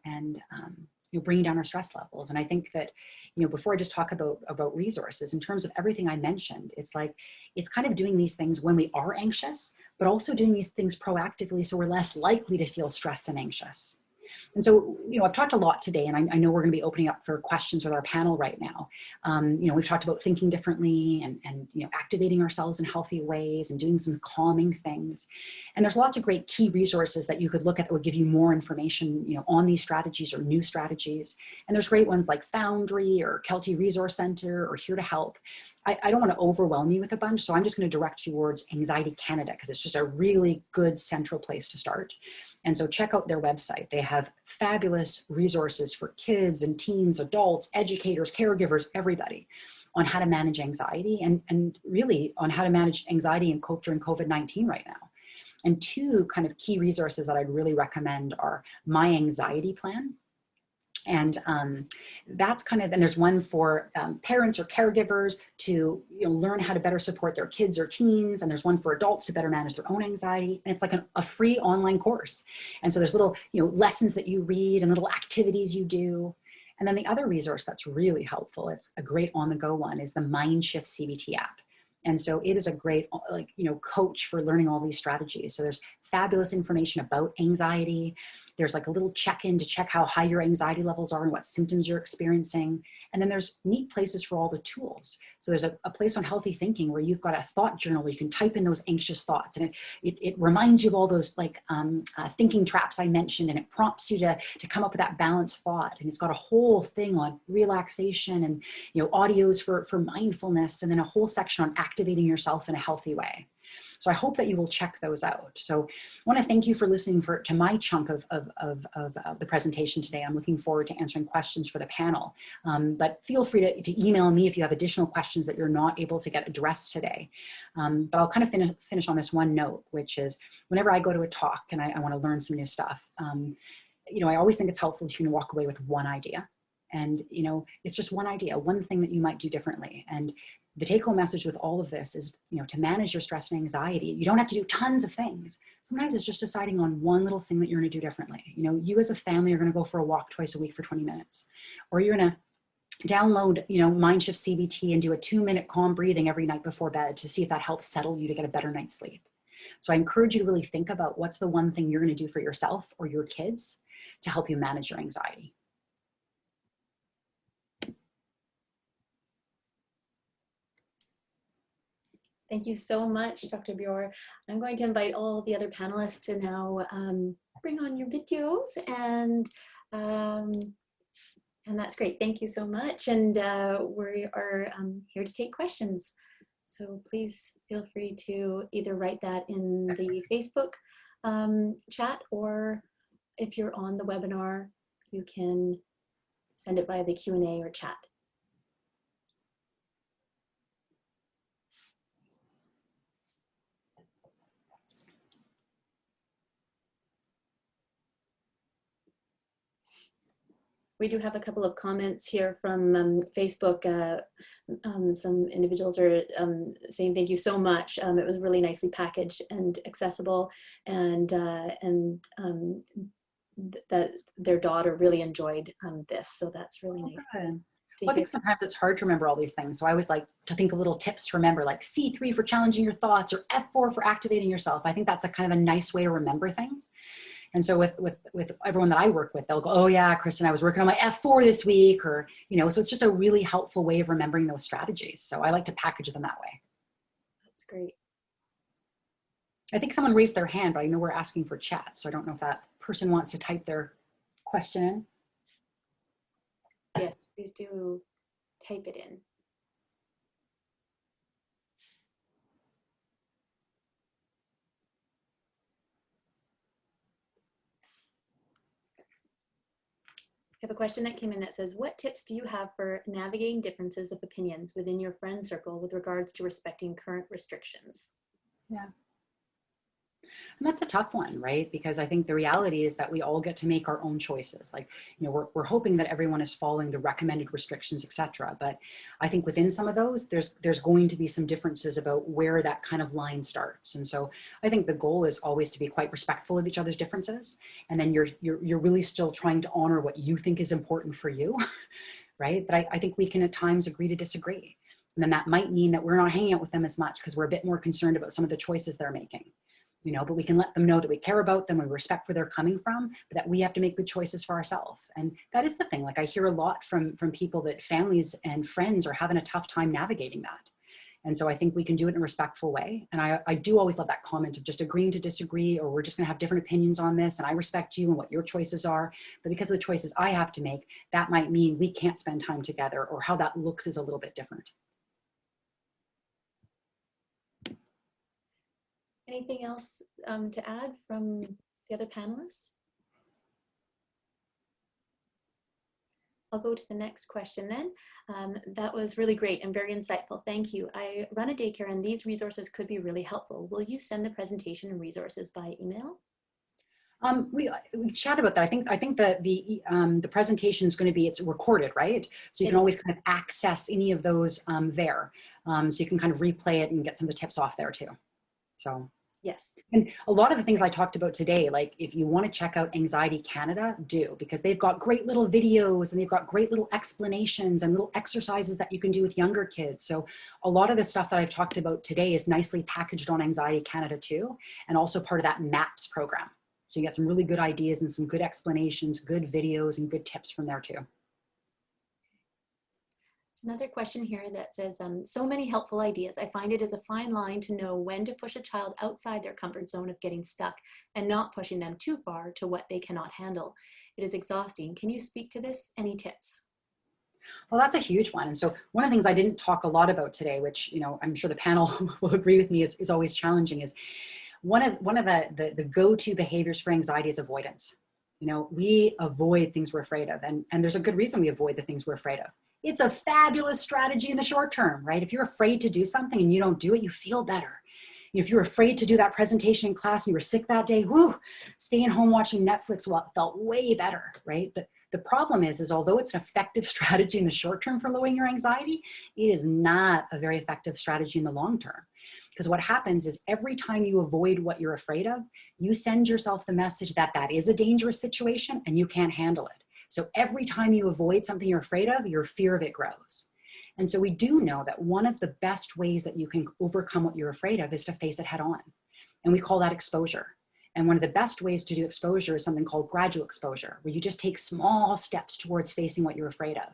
bringing down our stress levels. And I think that, before I just talk about resources, in terms of everything I mentioned, it's kind of doing these things when we are anxious, but also doing these things proactively so we're less likely to feel stressed and anxious. And so, I've talked a lot today, and I know we're going to be opening up for questions with our panel right now. We've talked about thinking differently and activating ourselves in healthy ways and doing some calming things. And there's lots of great key resources that you could look at that would give you more information, on these strategies or new strategies. And there's great ones like Foundry or Kelty Resource Center or Here to Help. I don't want to overwhelm you with a bunch, so I'm just going to direct you towards Anxiety Canada, because it's just a really good central place to start. And so check out their website. They have fabulous resources for kids and teens, adults, educators, caregivers, everybody, on how to manage anxiety and really on how to manage anxiety and cope during COVID-19 right now. And two kind of key resources that I'd really recommend are My Anxiety Plan. And that's kind of, and there's one for parents or caregivers to learn how to better support their kids or teens. And there's one for adults to better manage their own anxiety. And it's like a free online course. And so there's little lessons that you read and little activities you do. And then the other resource that's really helpful, it's a great on-the-go one, is the Mindshift CBT app. And so it is a great, coach for learning all these strategies. So there's fabulous information about anxiety. There's like a little check-in to check how high your anxiety levels are and what symptoms you're experiencing. And then there's neat places for all the tools. So there's a place on healthy thinking where you've got a thought journal where you can type in those anxious thoughts. And it reminds you of all those thinking traps I mentioned, and it prompts you to come up with that balanced thought. And it's got a whole thing on relaxation and audios for mindfulness, and then a whole section on activating yourself in a healthy way. So I hope that you will check those out. So I want to thank you for listening to my chunk of the presentation today. I'm looking forward to answering questions for the panel. But feel free to email me if you have additional questions that you're not able to get addressed today. But I'll kind of finish on this one note, which is whenever I go to a talk and I want to learn some new stuff, I always think it's helpful if you can walk away with one idea. And, it's just one idea, one thing that you might do differently. And the take-home message with all of this is, to manage your stress and anxiety, you don't have to do tons of things. Sometimes it's just deciding on one little thing that you're going to do differently. You as a family are going to go for a walk twice a week for 20 minutes, or you're going to download, Mindshift CBT and do a 2-minute calm breathing every night before bed to see if that helps settle you to get a better night's sleep. So I encourage you to really think about what's the one thing you're going to do for yourself or your kids to help you manage your anxiety. Thank you so much, Dr. Bjor. I'm going to invite all the other panelists to now bring on your videos, and that's great. Thank you so much. And we are here to take questions. So please feel free to either write that in the Facebook chat, or if you're on the webinar, you can send it via the Q&A or chat. We do have a couple of comments here from Facebook. Some individuals are saying thank you so much. It was really nicely packaged and accessible, and that their daughter really enjoyed this. So that's really nice. Well, I think sometimes it's hard to remember all these things. So I always like to think of little tips to remember, like C3 for challenging your thoughts, or F4 for activating yourself. I think that's a kind of a nice way to remember things. And so with everyone that I work with, they'll go, oh yeah, Kristen, I was working on my F4 this week, or, so it's just a really helpful way of remembering those strategies. So I like to package them that way. That's great. I think someone raised their hand, but I know we're asking for chat. So I don't know if that person wants to type their question in. Yes, please do type it in. a question that came in that says, what tips do you have for navigating differences of opinions within your friend circle with regards to respecting current restrictions? Yeah. And that's a tough one, right? Because I think the reality is that we all get to make our own choices. Like, we're hoping that everyone is following the recommended restrictions, et cetera. But I think within some of those, there's going to be some differences about where that kind of line starts. And so I think the goal is always to be quite respectful of each other's differences. And then you're really still trying to honor what you think is important for you, right? But I think we can at times agree to disagree. And then that might mean that we're not hanging out with them as much because we're a bit more concerned about some of the choices they're making. But we can let them know that we care about them and respect where they're coming from, but that we have to make good choices for ourselves. And that is the thing. Like, I hear a lot from people that families and friends are having a tough time navigating that. And so I think we can do it in a respectful way. And I do always love that comment of just agreeing to disagree, or we're just going to have different opinions on this. And I respect you and what your choices are. But because of the choices I have to make, that might mean we can't spend time together, or how that looks is a little bit different. Anything else to add from the other panelists? I'll go to the next question then. That was really great and very insightful. Thank you. I run a daycare and these resources could be really helpful. Will you send the presentation and resources by email? We chat about that. I think that the presentation is going to be, it's recorded, right? So you can always kind of access any of those there. So you can kind of replay it and get some of the tips off there too. So, yes. And a lot of the things I talked about today, like if you want to check out Anxiety Canada, do, because they've got great little videos and they've got great little explanations and little exercises that you can do with younger kids. So a lot of the stuff that I've talked about today is nicely packaged on Anxiety Canada too, and also part of that MAPS program. So you get some really good ideas and some good explanations, good videos, and good tips from there too. Another question here that says, so many helpful ideas. I find it is a fine line to know when to push a child outside their comfort zone of getting stuck and not pushing them too far to what they cannot handle. It is exhausting. Can you speak to this? Any tips? Well, that's a huge one. And so one of the things I didn't talk a lot about today, which, I'm sure the panel will agree with me is always challenging, is one of the go-to behaviors for anxiety is avoidance. We avoid things we're afraid of. And there's a good reason we avoid the things we're afraid of. It's a fabulous strategy in the short term, right? If you're afraid to do something and you don't do it, you feel better. If you're afraid to do that presentation in class and you were sick that day, whoo, staying home watching Netflix felt way better, right? But the problem is although it's an effective strategy in the short term for lowering your anxiety, it is not a very effective strategy in the long term. Because what happens is every time you avoid what you're afraid of, you send yourself the message that that is a dangerous situation and you can't handle it. So every time you avoid something you're afraid of, your fear of it grows. And so we do know that one of the best ways that you can overcome what you're afraid of is to face it head on. And we call that exposure. And one of the best ways to do exposure is something called gradual exposure, where you just take small steps towards facing what you're afraid of.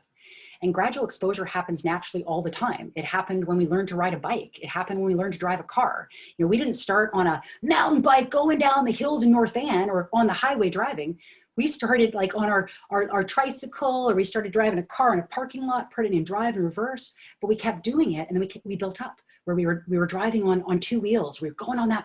And gradual exposure happens naturally all the time. It happened when we learned to ride a bike. It happened when we learned to drive a car. We didn't start on a mountain bike going down the hills in North Van or on the highway driving. We started like on our tricycle, or we started driving a car in a parking lot, put it in drive and reverse, but we kept doing it. And then we built up where we were driving on two wheels. We were going on that,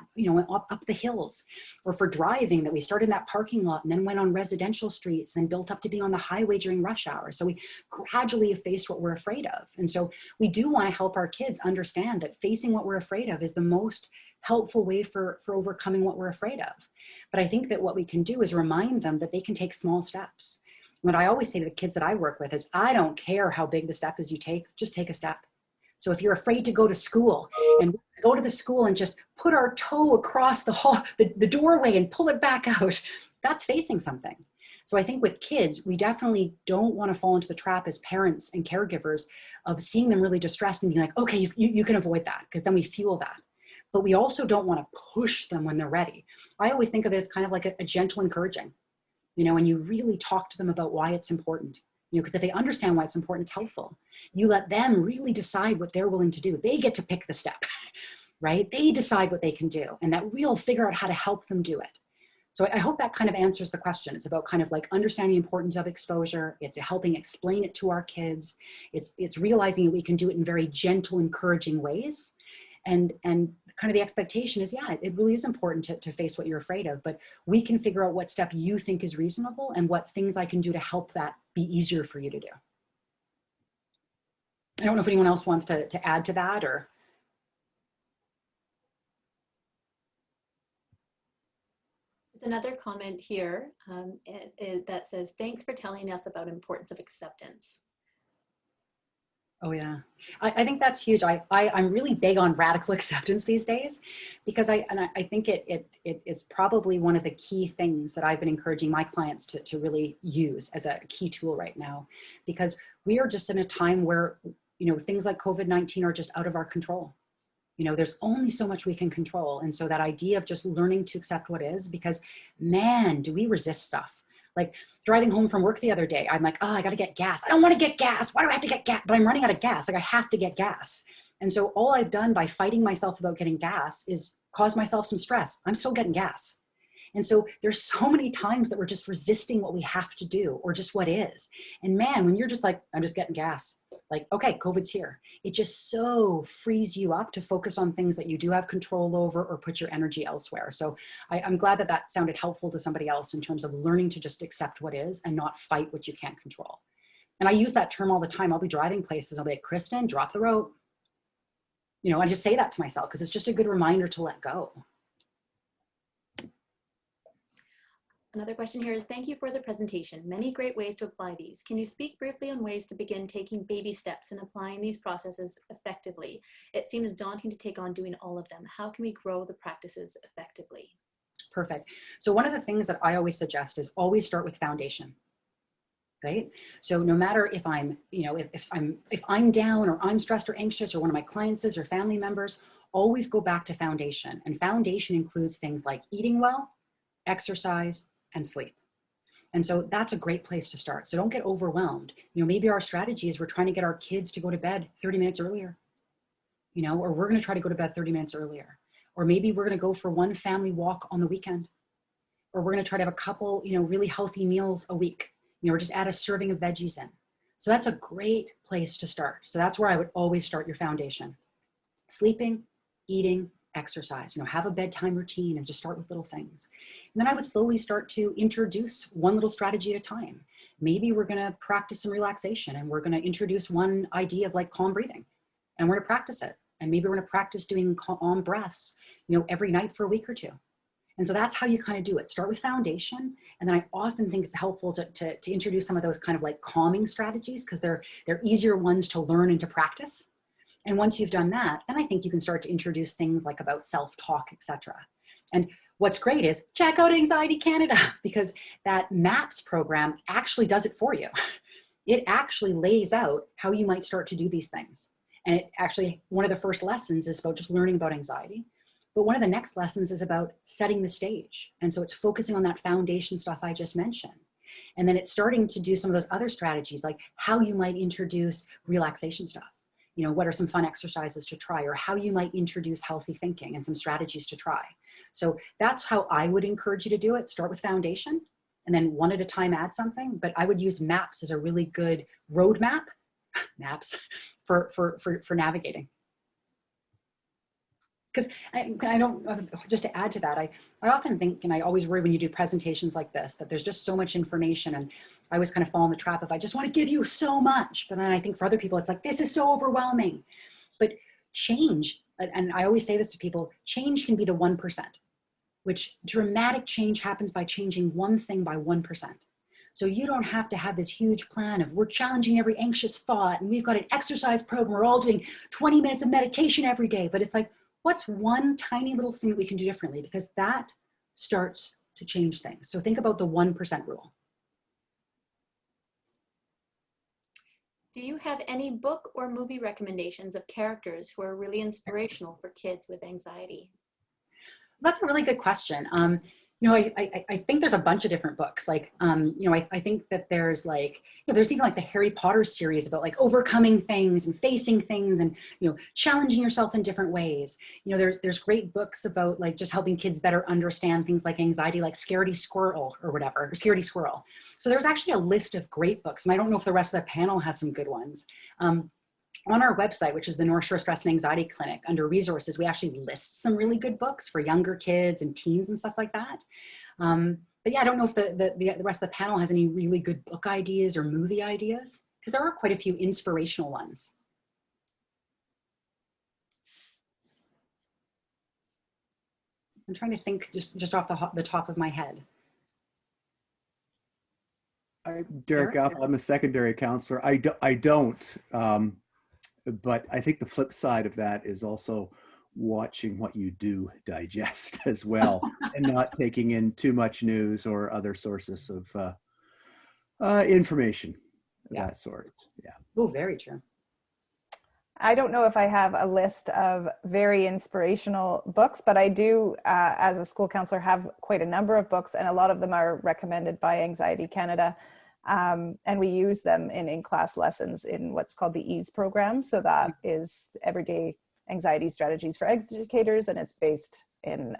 up the hills, or for driving that we started in that parking lot and then went on residential streets and then built up to be on the highway during rush hour. So we gradually face what we're afraid of. And so we do want to help our kids understand that facing what we're afraid of is the most helpful way for overcoming what we're afraid of. But I think that what we can do is remind them that they can take small steps. What I always say to the kids that I work with is, I don't care how big the step is you take, just take a step. So if you're afraid to go to school, and go to the school and just put our toe across the hall, the doorway and pull it back out, that's facing something. So I think with kids, we definitely don't want to fall into the trap as parents and caregivers of seeing them really distressed and being like, okay, you can avoid that, because then we fuel that. But we also don't want to push them when they're ready. I always think of it as kind of like a gentle encouraging, and you really talk to them about why it's important. Because if they understand why it's important, it's helpful. You let them really decide what they're willing to do. They get to pick the step, right? They decide what they can do, and that we'll figure out how to help them do it. So I hope that kind of answers the question. It's about kind of like understanding the importance of exposure. It's helping explain it to our kids. It's realizing that we can do it in very gentle, encouraging ways. And kind of the expectation is, yeah, it really is important to face what you're afraid of, but we can figure out what step you think is reasonable and what things I can do to help that be easier for you to do. I don't know if anyone else wants to add to that or. There's another comment here that says, thanks for telling us about importance of acceptance. Oh yeah, I think that's huge. I'm really big on radical acceptance these days, because I think it is probably one of the key things that I've been encouraging my clients to really use as a key tool right now, because we are just in a time where, you know, things like COVID-19 are just out of our control. You know, there's only so much we can control. And so that idea of just learning to accept what is, because man, do we resist stuff. Like driving home from work the other day, I'm like, oh, I got to get gas. I don't want to get gas. Why do I have to get gas? But I'm running out of gas. Like I have to get gas. And so all I've done by fighting myself about getting gas is cause myself some stress. I'm still getting gas. And so there's so many times that we're just resisting what we have to do or just what is. And man, when you're just like, I'm just getting gas, like, okay, COVID's here. It just so frees you up to focus on things that you do have control over or put your energy elsewhere. So I'm glad that that sounded helpful to somebody else in terms of learning to just accept what is and not fight what you can't control. And I use that term all the time. I'll be driving places. I'll be like, Kristen, drop the rope. You know, I just say that to myself because it's just a good reminder to let go. Another question here is, thank you for the presentation. Many great ways to apply these. Can you speak briefly on ways to begin taking baby steps in applying these processes effectively? It seems daunting to take on doing all of them. How can we grow the practices effectively? Perfect. So one of the things that I always suggest is always start with foundation. Right? So no matter if I'm, you know, if I'm down or I'm stressed or anxious or one of my clients is or family members, always go back to foundation. And foundation includes things like eating well, exercise, and sleep. And so that's a great place to start. So don't get overwhelmed. You know, maybe our strategy is we're trying to get our kids to go to bed 30 minutes earlier, you know, or we're going to try to go to bed 30 minutes earlier. Or maybe we're going to go for one family walk on the weekend. Or we're going to try to have a couple, you know, really healthy meals a week, you know, or just add a serving of veggies in. So that's a great place to start. So that's where I would always start your foundation. Sleeping, eating, exercise, you know, have a bedtime routine and just start with little things. And then I would slowly start to introduce one little strategy at a time. Maybe we're going to practice some relaxation and we're going to introduce one idea of like calm breathing and we're going to practice it. And maybe we're going to practice doing calm breaths, you know, every night for a week or two. And so that's how you kind of do it. Start with foundation. And then I often think it's helpful to introduce some of those kind of like calming strategies because they're easier ones to learn and to practice. And once you've done that, then I think you can start to introduce things like about self-talk, etc. And what's great is check out Anxiety Canada because that MAPS program actually does it for you. It actually lays out how you might start to do these things. And it actually, one of the first lessons is about just learning about anxiety. But one of the next lessons is about setting the stage. And so it's focusing on that foundation stuff I just mentioned. And then it's starting to do some of those other strategies, like how you might introduce relaxation stuff. You know, what are some fun exercises to try, or how you might introduce healthy thinking and some strategies to try. So that's how I would encourage you to do it. Start with foundation and then one at a time add something. But I would use MAPS as a really good roadmap, MAPS, for navigating. Because I don't, just to add to that, I often think, and I always worry when you do presentations like this, that there's just so much information and I always kind of fall in the trap of, I just want to give you so much. But then I think for other people, it's like, this is so overwhelming. But change, and I always say this to people, change can be the 1%, which dramatic change happens by changing one thing by 1%. So you don't have to have this huge plan of we're challenging every anxious thought and we've got an exercise program, we're all doing 20 minutes of meditation every day. But it's like, what's one tiny little thing that we can do differently? Because that starts to change things. So think about the 1% rule. Do you have any book or movie recommendations of characters who are really inspirational for kids with anxiety? That's a really good question. You know, I think there's a bunch of different books. Like, you know, I think that there's like, you know, there's even like the Harry Potter series about like overcoming things and facing things and, you know, challenging yourself in different ways. You know, there's great books about like just helping kids better understand things like anxiety, like Scaredy Squirrel or whatever, or Scaredy Squirrel. So there's actually a list of great books. And I don't know if the rest of the panel has some good ones. On our website, which is the North Shore Stress and Anxiety Clinic, under resources, we actually list some really good books for younger kids and teens and stuff like that. But yeah, I don't know if the rest of the panel has any really good book ideas or movie ideas, because there are quite a few inspirational ones. I'm trying to think just off the top of my head. Derek, I'm a secondary counselor. I don't, but I think the flip side of that is also watching what you do digest as well, and not taking in too much news or other sources of information of that sort. Yeah. Oh, very true. I don't know if I have a list of very inspirational books, but I do, as a school counselor, have quite a number of books, and a lot of them are recommended by Anxiety Canada. And we use them in class lessons in what's called the EASE program. So that is Everyday Anxiety Strategies for Educators, and it's based in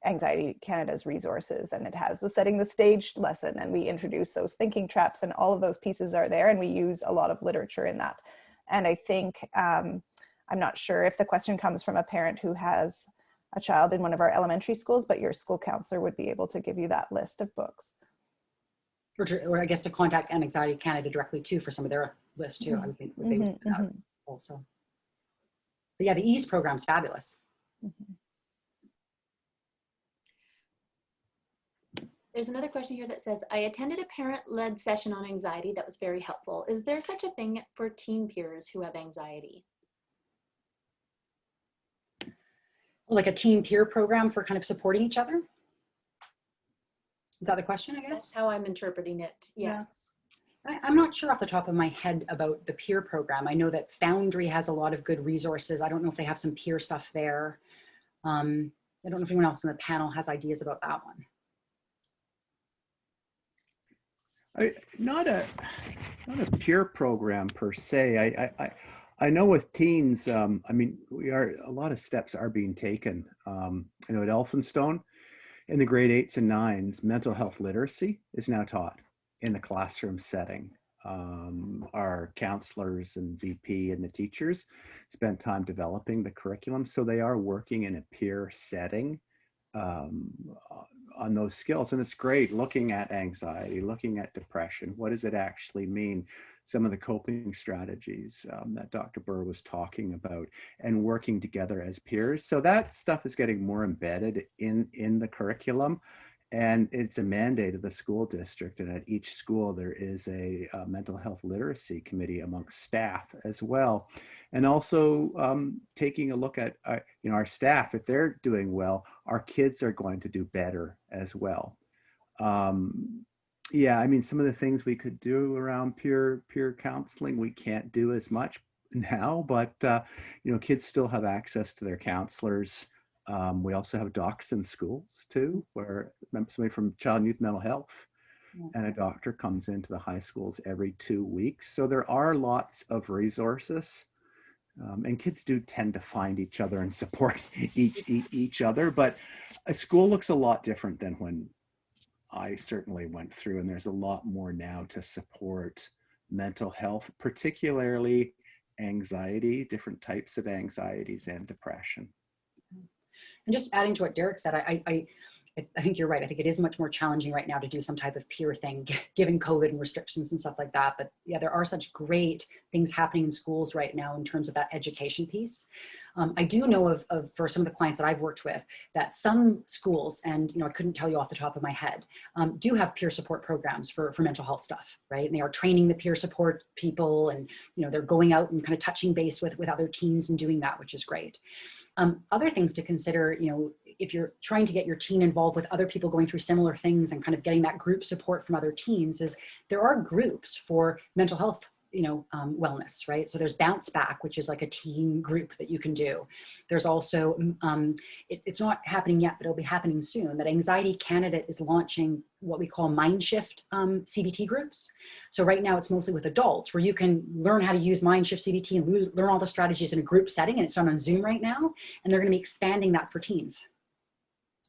Anxiety Canada's resources, and it has the setting the stage lesson, and we introduce those thinking traps, and all of those pieces are there, and we use a lot of literature in that. And I think, I'm not sure if the question comes from a parent who has a child in one of our elementary schools, but your school counselor would be able to give you that list of books. Or I guess to contact Anxiety Canada directly too for some of their lists too. I would think they would do that also. But yeah, the EASE program's fabulous. There's another question here that says, I attended a parent-led session on anxiety that was very helpful. Is there such a thing for teen peers who have anxiety? Like a teen peer program for kind of supporting each other? Is that the question, I guess? That's how I'm interpreting it, yes. Yeah. I'm not sure off the top of my head about the peer program. I know that Foundry has a lot of good resources. I don't know if they have some peer stuff there. I don't know if anyone else in the panel has ideas about that one. Not a peer program per se. I know with teens, I mean, a lot of steps are being taken. I know at Elphinstone, in the grade 8s and 9s, mental health literacy is now taught in the classroom setting. Our counselors and VP and the teachers spent time developing the curriculum, so they are working in a peer setting on those skills. And it's great looking at anxiety, looking at depression. What does it actually mean? Some of the coping strategies that Dr. Burr was talking about, and working together as peers. So that stuff is getting more embedded in the curriculum, and it's a mandate of the school district. And at each school, there is a mental health literacy committee amongst staff as well. And also taking a look at our staff. If they're doing well, our kids are going to do better as well. Yeah, I mean, some of the things we could do around peer counseling, we can't do as much now, but kids still have access to their counselors. We also have docs in schools too, where somebody from Child and Youth Mental Health and a doctor comes into the high schools every 2 weeks. So there are lots of resources. And kids do tend to find each other and support each other, but a school looks a lot different than when I certainly went through, and there's a lot more now to support mental health, particularly anxiety, different types of anxieties and depression. And just adding to what Derek said, I think you're right. I think it is much more challenging right now to do some type of peer thing, given COVID and restrictions and stuff like that. But yeah, there are such great things happening in schools right now in terms of that education piece. I do know of for some of the clients that I've worked with, that some schools, and I couldn't tell you off the top of my head, do have peer support programs for mental health stuff, right? And they are training the peer support people, and they're going out and kind of touching base with other teens and doing that, which is great. Other things to consider, if you're trying to get your teen involved with other people going through similar things and kind of getting that group support from other teens, is there are groups for mental health, wellness, right? So there's Bounce Back, which is like a teen group that you can do. There's also, it's not happening yet, but it'll be happening soon, that Anxiety Canada is launching what we call Mindshift CBT groups. So right now it's mostly with adults, where you can learn how to use Mindshift CBT and learn all the strategies in a group setting, and it's done on Zoom right now, and they're going to be expanding that for teens.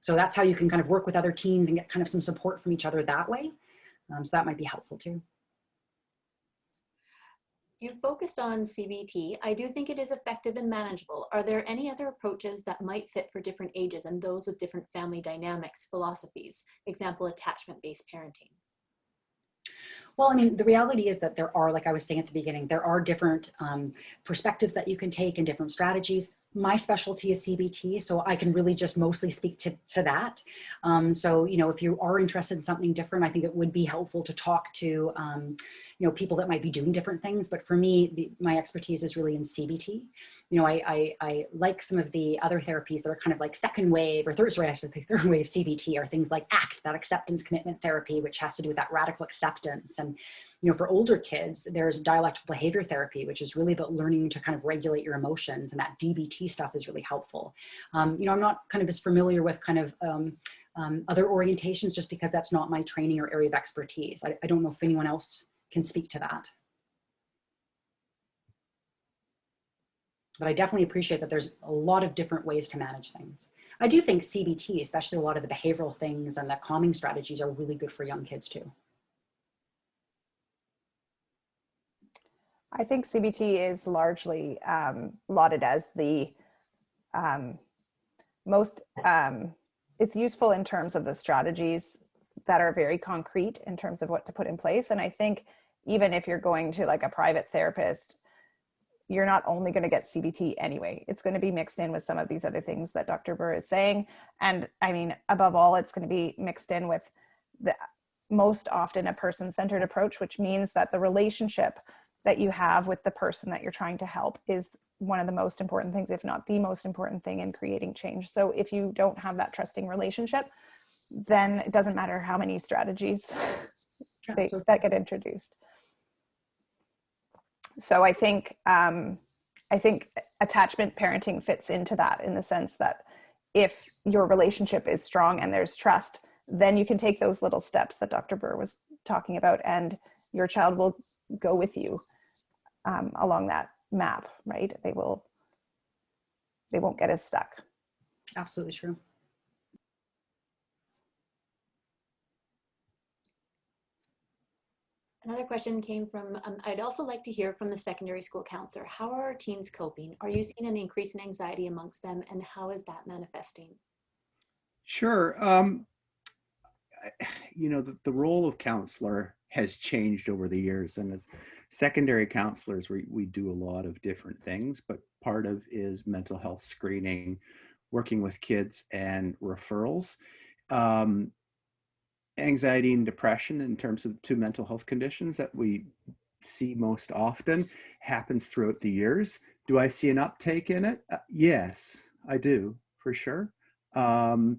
So that's how you can kind of work with other teens and get kind of some support from each other that way. So that might be helpful too. You focused on CBT. I do think it is effective and manageable. Are there any other approaches that might fit for different ages and those with different family dynamics, philosophies? Example, attachment-based parenting. Well, I mean, the reality is that there are, like I was saying at the beginning, there are different perspectives that you can take and different strategies. My specialty is CBT, so I can really just mostly speak to that. So, you know, if you are interested in something different, I think it would be helpful to talk to, you know, people that might be doing different things. But for me, my expertise is really in CBT. You know, I like some of the other therapies that are kind of like second wave or third wave CBT, are things like ACT, that acceptance commitment therapy, which has to do with that radical acceptance. And, you know, for older kids, there's dialectical behavior therapy, which is really about learning to kind of regulate your emotions. And that DBT stuff is really helpful. You know, I'm not kind of as familiar with kind of other orientations just because that's not my training or area of expertise. I don't know if anyone else can speak to that. But I definitely appreciate that there's a lot of different ways to manage things. I do think CBT, especially a lot of the behavioral things and the calming strategies, are really good for young kids too. I think CBT is largely lauded as the most, it's useful in terms of the strategies that are very concrete in terms of what to put in place. And I think even if you're going to like a private therapist, you're not only going to get CBT anyway. It's going to be mixed in with some of these other things that Dr. Burr is saying. And I mean, above all, it's going to be mixed in with the most often a person-centered approach, which means that the relationship that you have with the person that you're trying to help is one of the most important things, if not the most important thing in creating change. So if you don't have that trusting relationship, then it doesn't matter how many strategies that get introduced. So I think attachment parenting fits into that, in the sense that if your relationship is strong and there's trust, then you can take those little steps that Dr. Burr was talking about, and your child will go with you along that map, right? They won't get as stuck. Absolutely true. Another question came from, I'd also like to hear from the secondary school counselor. How are our teens coping? Are you seeing an increase in anxiety amongst them, and how is that manifesting? Sure. You know, the role of counselor has changed over the years. And as secondary counselors, we do a lot of different things, but part of is mental health screening, working with kids, and referrals. Anxiety and depression, in terms of two mental health conditions that we see most often, happens throughout the years. Do I see an uptake in it? Yes, I do, for sure. And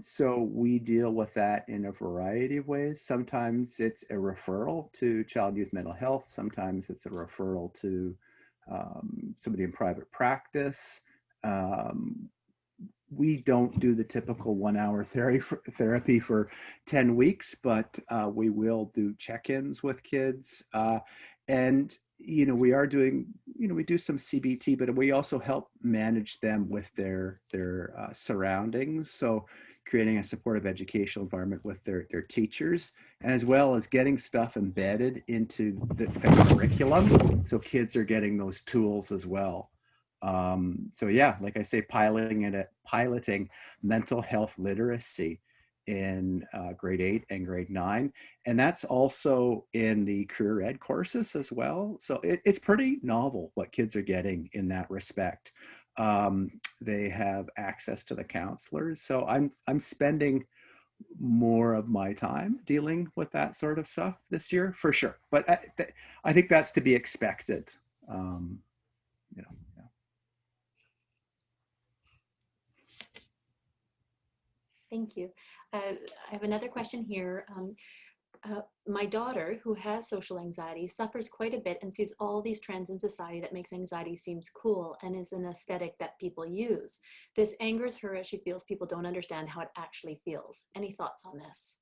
so we deal with that in a variety of ways. Sometimes it's a referral to child and youth mental health. Sometimes it's a referral to somebody in private practice. We don't do the typical 1 hour therapy for 10 weeks, but we will do check-ins with kids. And, you know, we are doing, you know, we do some CBT, but we also help manage them with their surroundings. So creating a supportive educational environment with their teachers, as well as getting stuff embedded into the curriculum. So kids are getting those tools as well. So yeah, like I say, piloting mental health literacy in grade 8 and grade 9. And that's also in the career ed courses as well. So it's pretty novel what kids are getting in that respect. They have access to the counselors. So I'm spending more of my time dealing with that sort of stuff this year, for sure. But I think that's to be expected. You know. Thank you. I have another question here. My daughter, who has social anxiety, suffers quite a bit and sees all these trends in society that makes anxiety seems cool and is an aesthetic that people use. This angers her as she feels people don't understand how it actually feels. Any thoughts on this?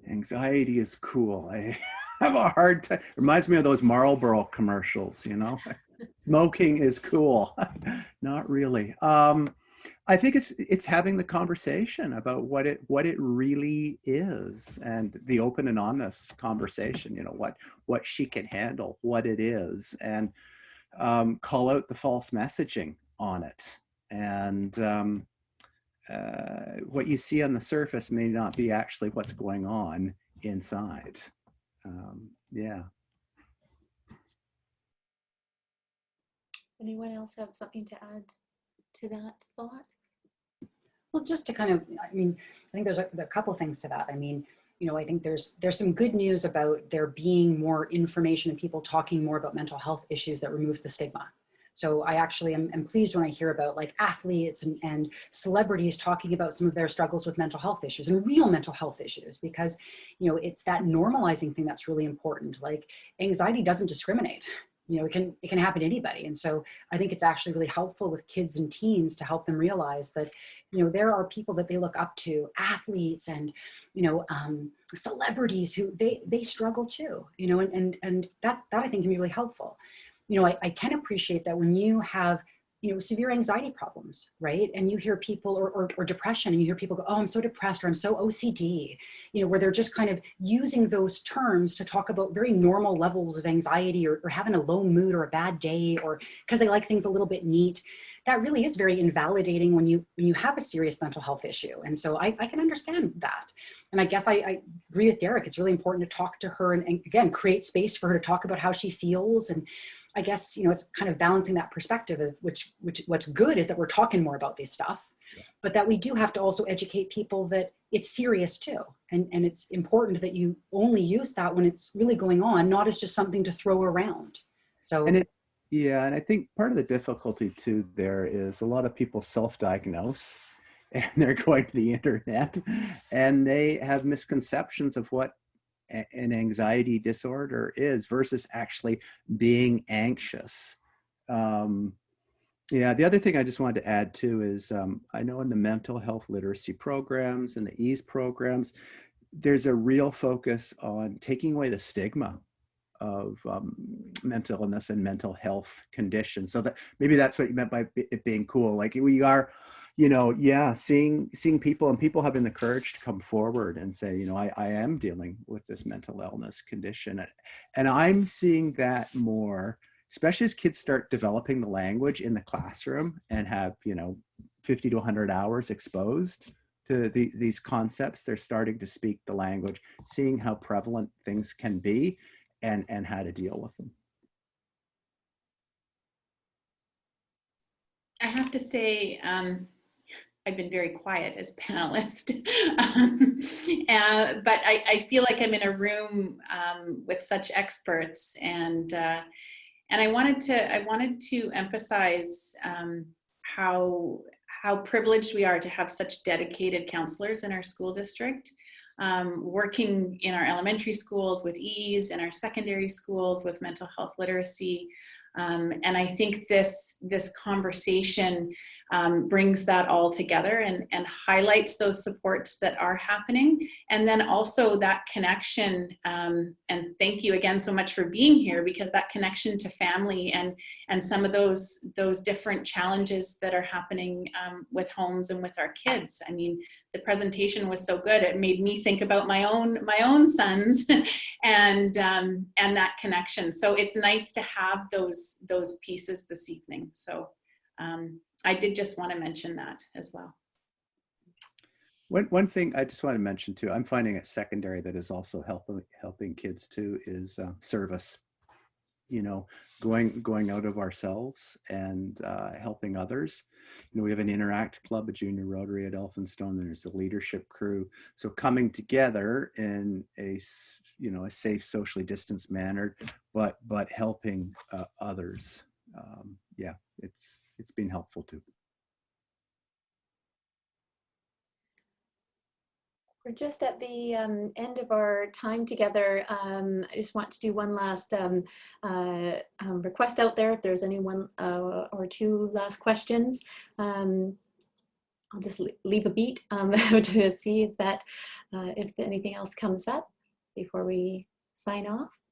Anxiety is cool. I have a hard time. Reminds me of those Marlboro commercials, you know? Smoking is cool. Not really. I I think it's having the conversation about what it really is, and the open and honest conversation. You know, what she can handle, what it is, and call out the false messaging on it. And what you see on the surface may not be actually what's going on inside. Yeah. Anyone else have something to add to that thought? Well, just to kind of, I mean, I think there's a couple things to that. I mean, you know, I think there's some good news about there being more information and people talking more about mental health issues that removes the stigma. So I actually am pleased when I hear about like athletes and celebrities talking about some of their struggles with mental health issues and real mental health issues, because, you know, it's that normalizing thing that's really important. Like anxiety doesn't discriminate. You know, it can happen to anybody. And so I think it's actually really helpful with kids and teens to help them realize that, you know, there are people that they look up to, athletes and, you know, celebrities who they struggle too, you know, and that I think can be really helpful. You know, I can appreciate that when you have, you know, severe anxiety problems, right? And you hear people or depression, and you hear people go, oh, I'm so depressed, or I'm so OCD, you know, where they're just kind of using those terms to talk about very normal levels of anxiety, or having a low mood or a bad day, or because they like things a little bit neat. That really is very invalidating when you have a serious mental health issue. And so I can understand that. And I guess I agree with Derek. It's really important to talk to her and again, create space for her to talk about how she feels. And I guess, you know, it's kind of balancing that perspective of which what's good is that we're talking more about this stuff, but that we do have to also educate people that it's serious too. And it's important that you only use that when it's really going on, not as just something to throw around. So, and I think part of the difficulty too there is a lot of people self-diagnose, and they're going to the internet and they have misconceptions of what an anxiety disorder is versus actually being anxious. Yeah, the other thing I just wanted to add too is I know in the mental health literacy programs and the EASE programs, there's a real focus on taking away the stigma of mental illness and mental health conditions. So that maybe that's what you meant by it being cool. Like we are, you know, yeah, seeing people and people having the courage to come forward and say, you know, I am dealing with this mental illness condition. And I'm seeing that more, especially as kids start developing the language in the classroom and have, you know, 50 to 100 hours exposed to these concepts. They're starting to speak the language, seeing how prevalent things can be and how to deal with them. I have to say, I've been very quiet as a panelist, but I feel like I'm in a room with such experts, and I wanted to emphasize how privileged we are to have such dedicated counselors in our school district, working in our elementary schools with EASE, in our secondary schools with mental health literacy. And I think this conversation brings that all together and highlights those supports that are happening. And then also that connection, and thank you again so much for being here, because that connection to family and some of those different challenges that are happening with homes and with our kids. I mean, the presentation was so good. It made me think about my own sons and that connection. So it's nice to have those pieces this evening. So I did just want to mention that as well. One thing I just want to mention too, I'm finding at secondary that is also helping kids too, is service. You know, going out of ourselves and helping others. You know, we have an Interact Club, a junior Rotary at Elphinstone. There's the leadership crew. So coming together in a safe, socially distanced manner, but helping others. Yeah, it's been helpful too. We're just at the end of our time together. I just want to do one last request out there. If there's anyone or two last questions, I'll just leave a beat to see if anything else comes up before we sign off.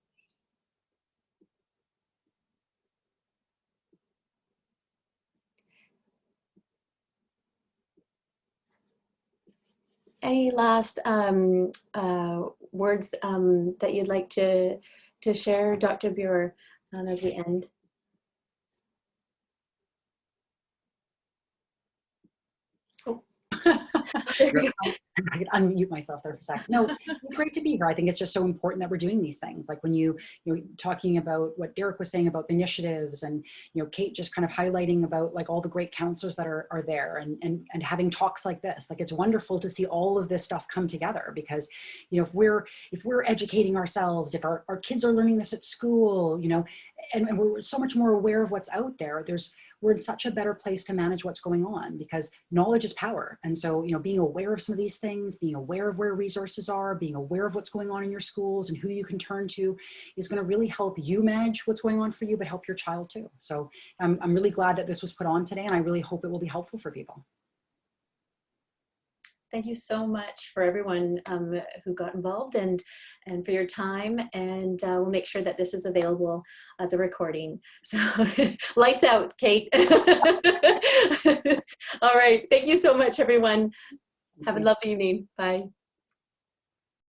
Any last words that you'd like to share, Dr. Buer, as we end? Oh. There you go. I could unmute myself there for a second. No, it's great to be here. I think it's just so important that we're doing these things. Like when you talking about what Derek was saying about the initiatives, and Kate just kind of highlighting about like all the great counselors that are there, and having talks like this. Like it's wonderful to see all of this stuff come together, because if we're educating ourselves, if our kids are learning this at school, and we're so much more aware of what's out there, we're in such a better place to manage what's going on, because knowledge is power. And so, being aware of some of these things, being aware of where resources are, being aware of what's going on in your schools and who you can turn to is going to really help you manage what's going on for you, but help your child too. So I'm really glad that this was put on today, and I really hope it will be helpful for people. Thank you so much for everyone who got involved and for your time. And we'll make sure that this is available as a recording. So lights out, Kate. All right. Thank you so much, everyone. Have a lovely evening. Bye.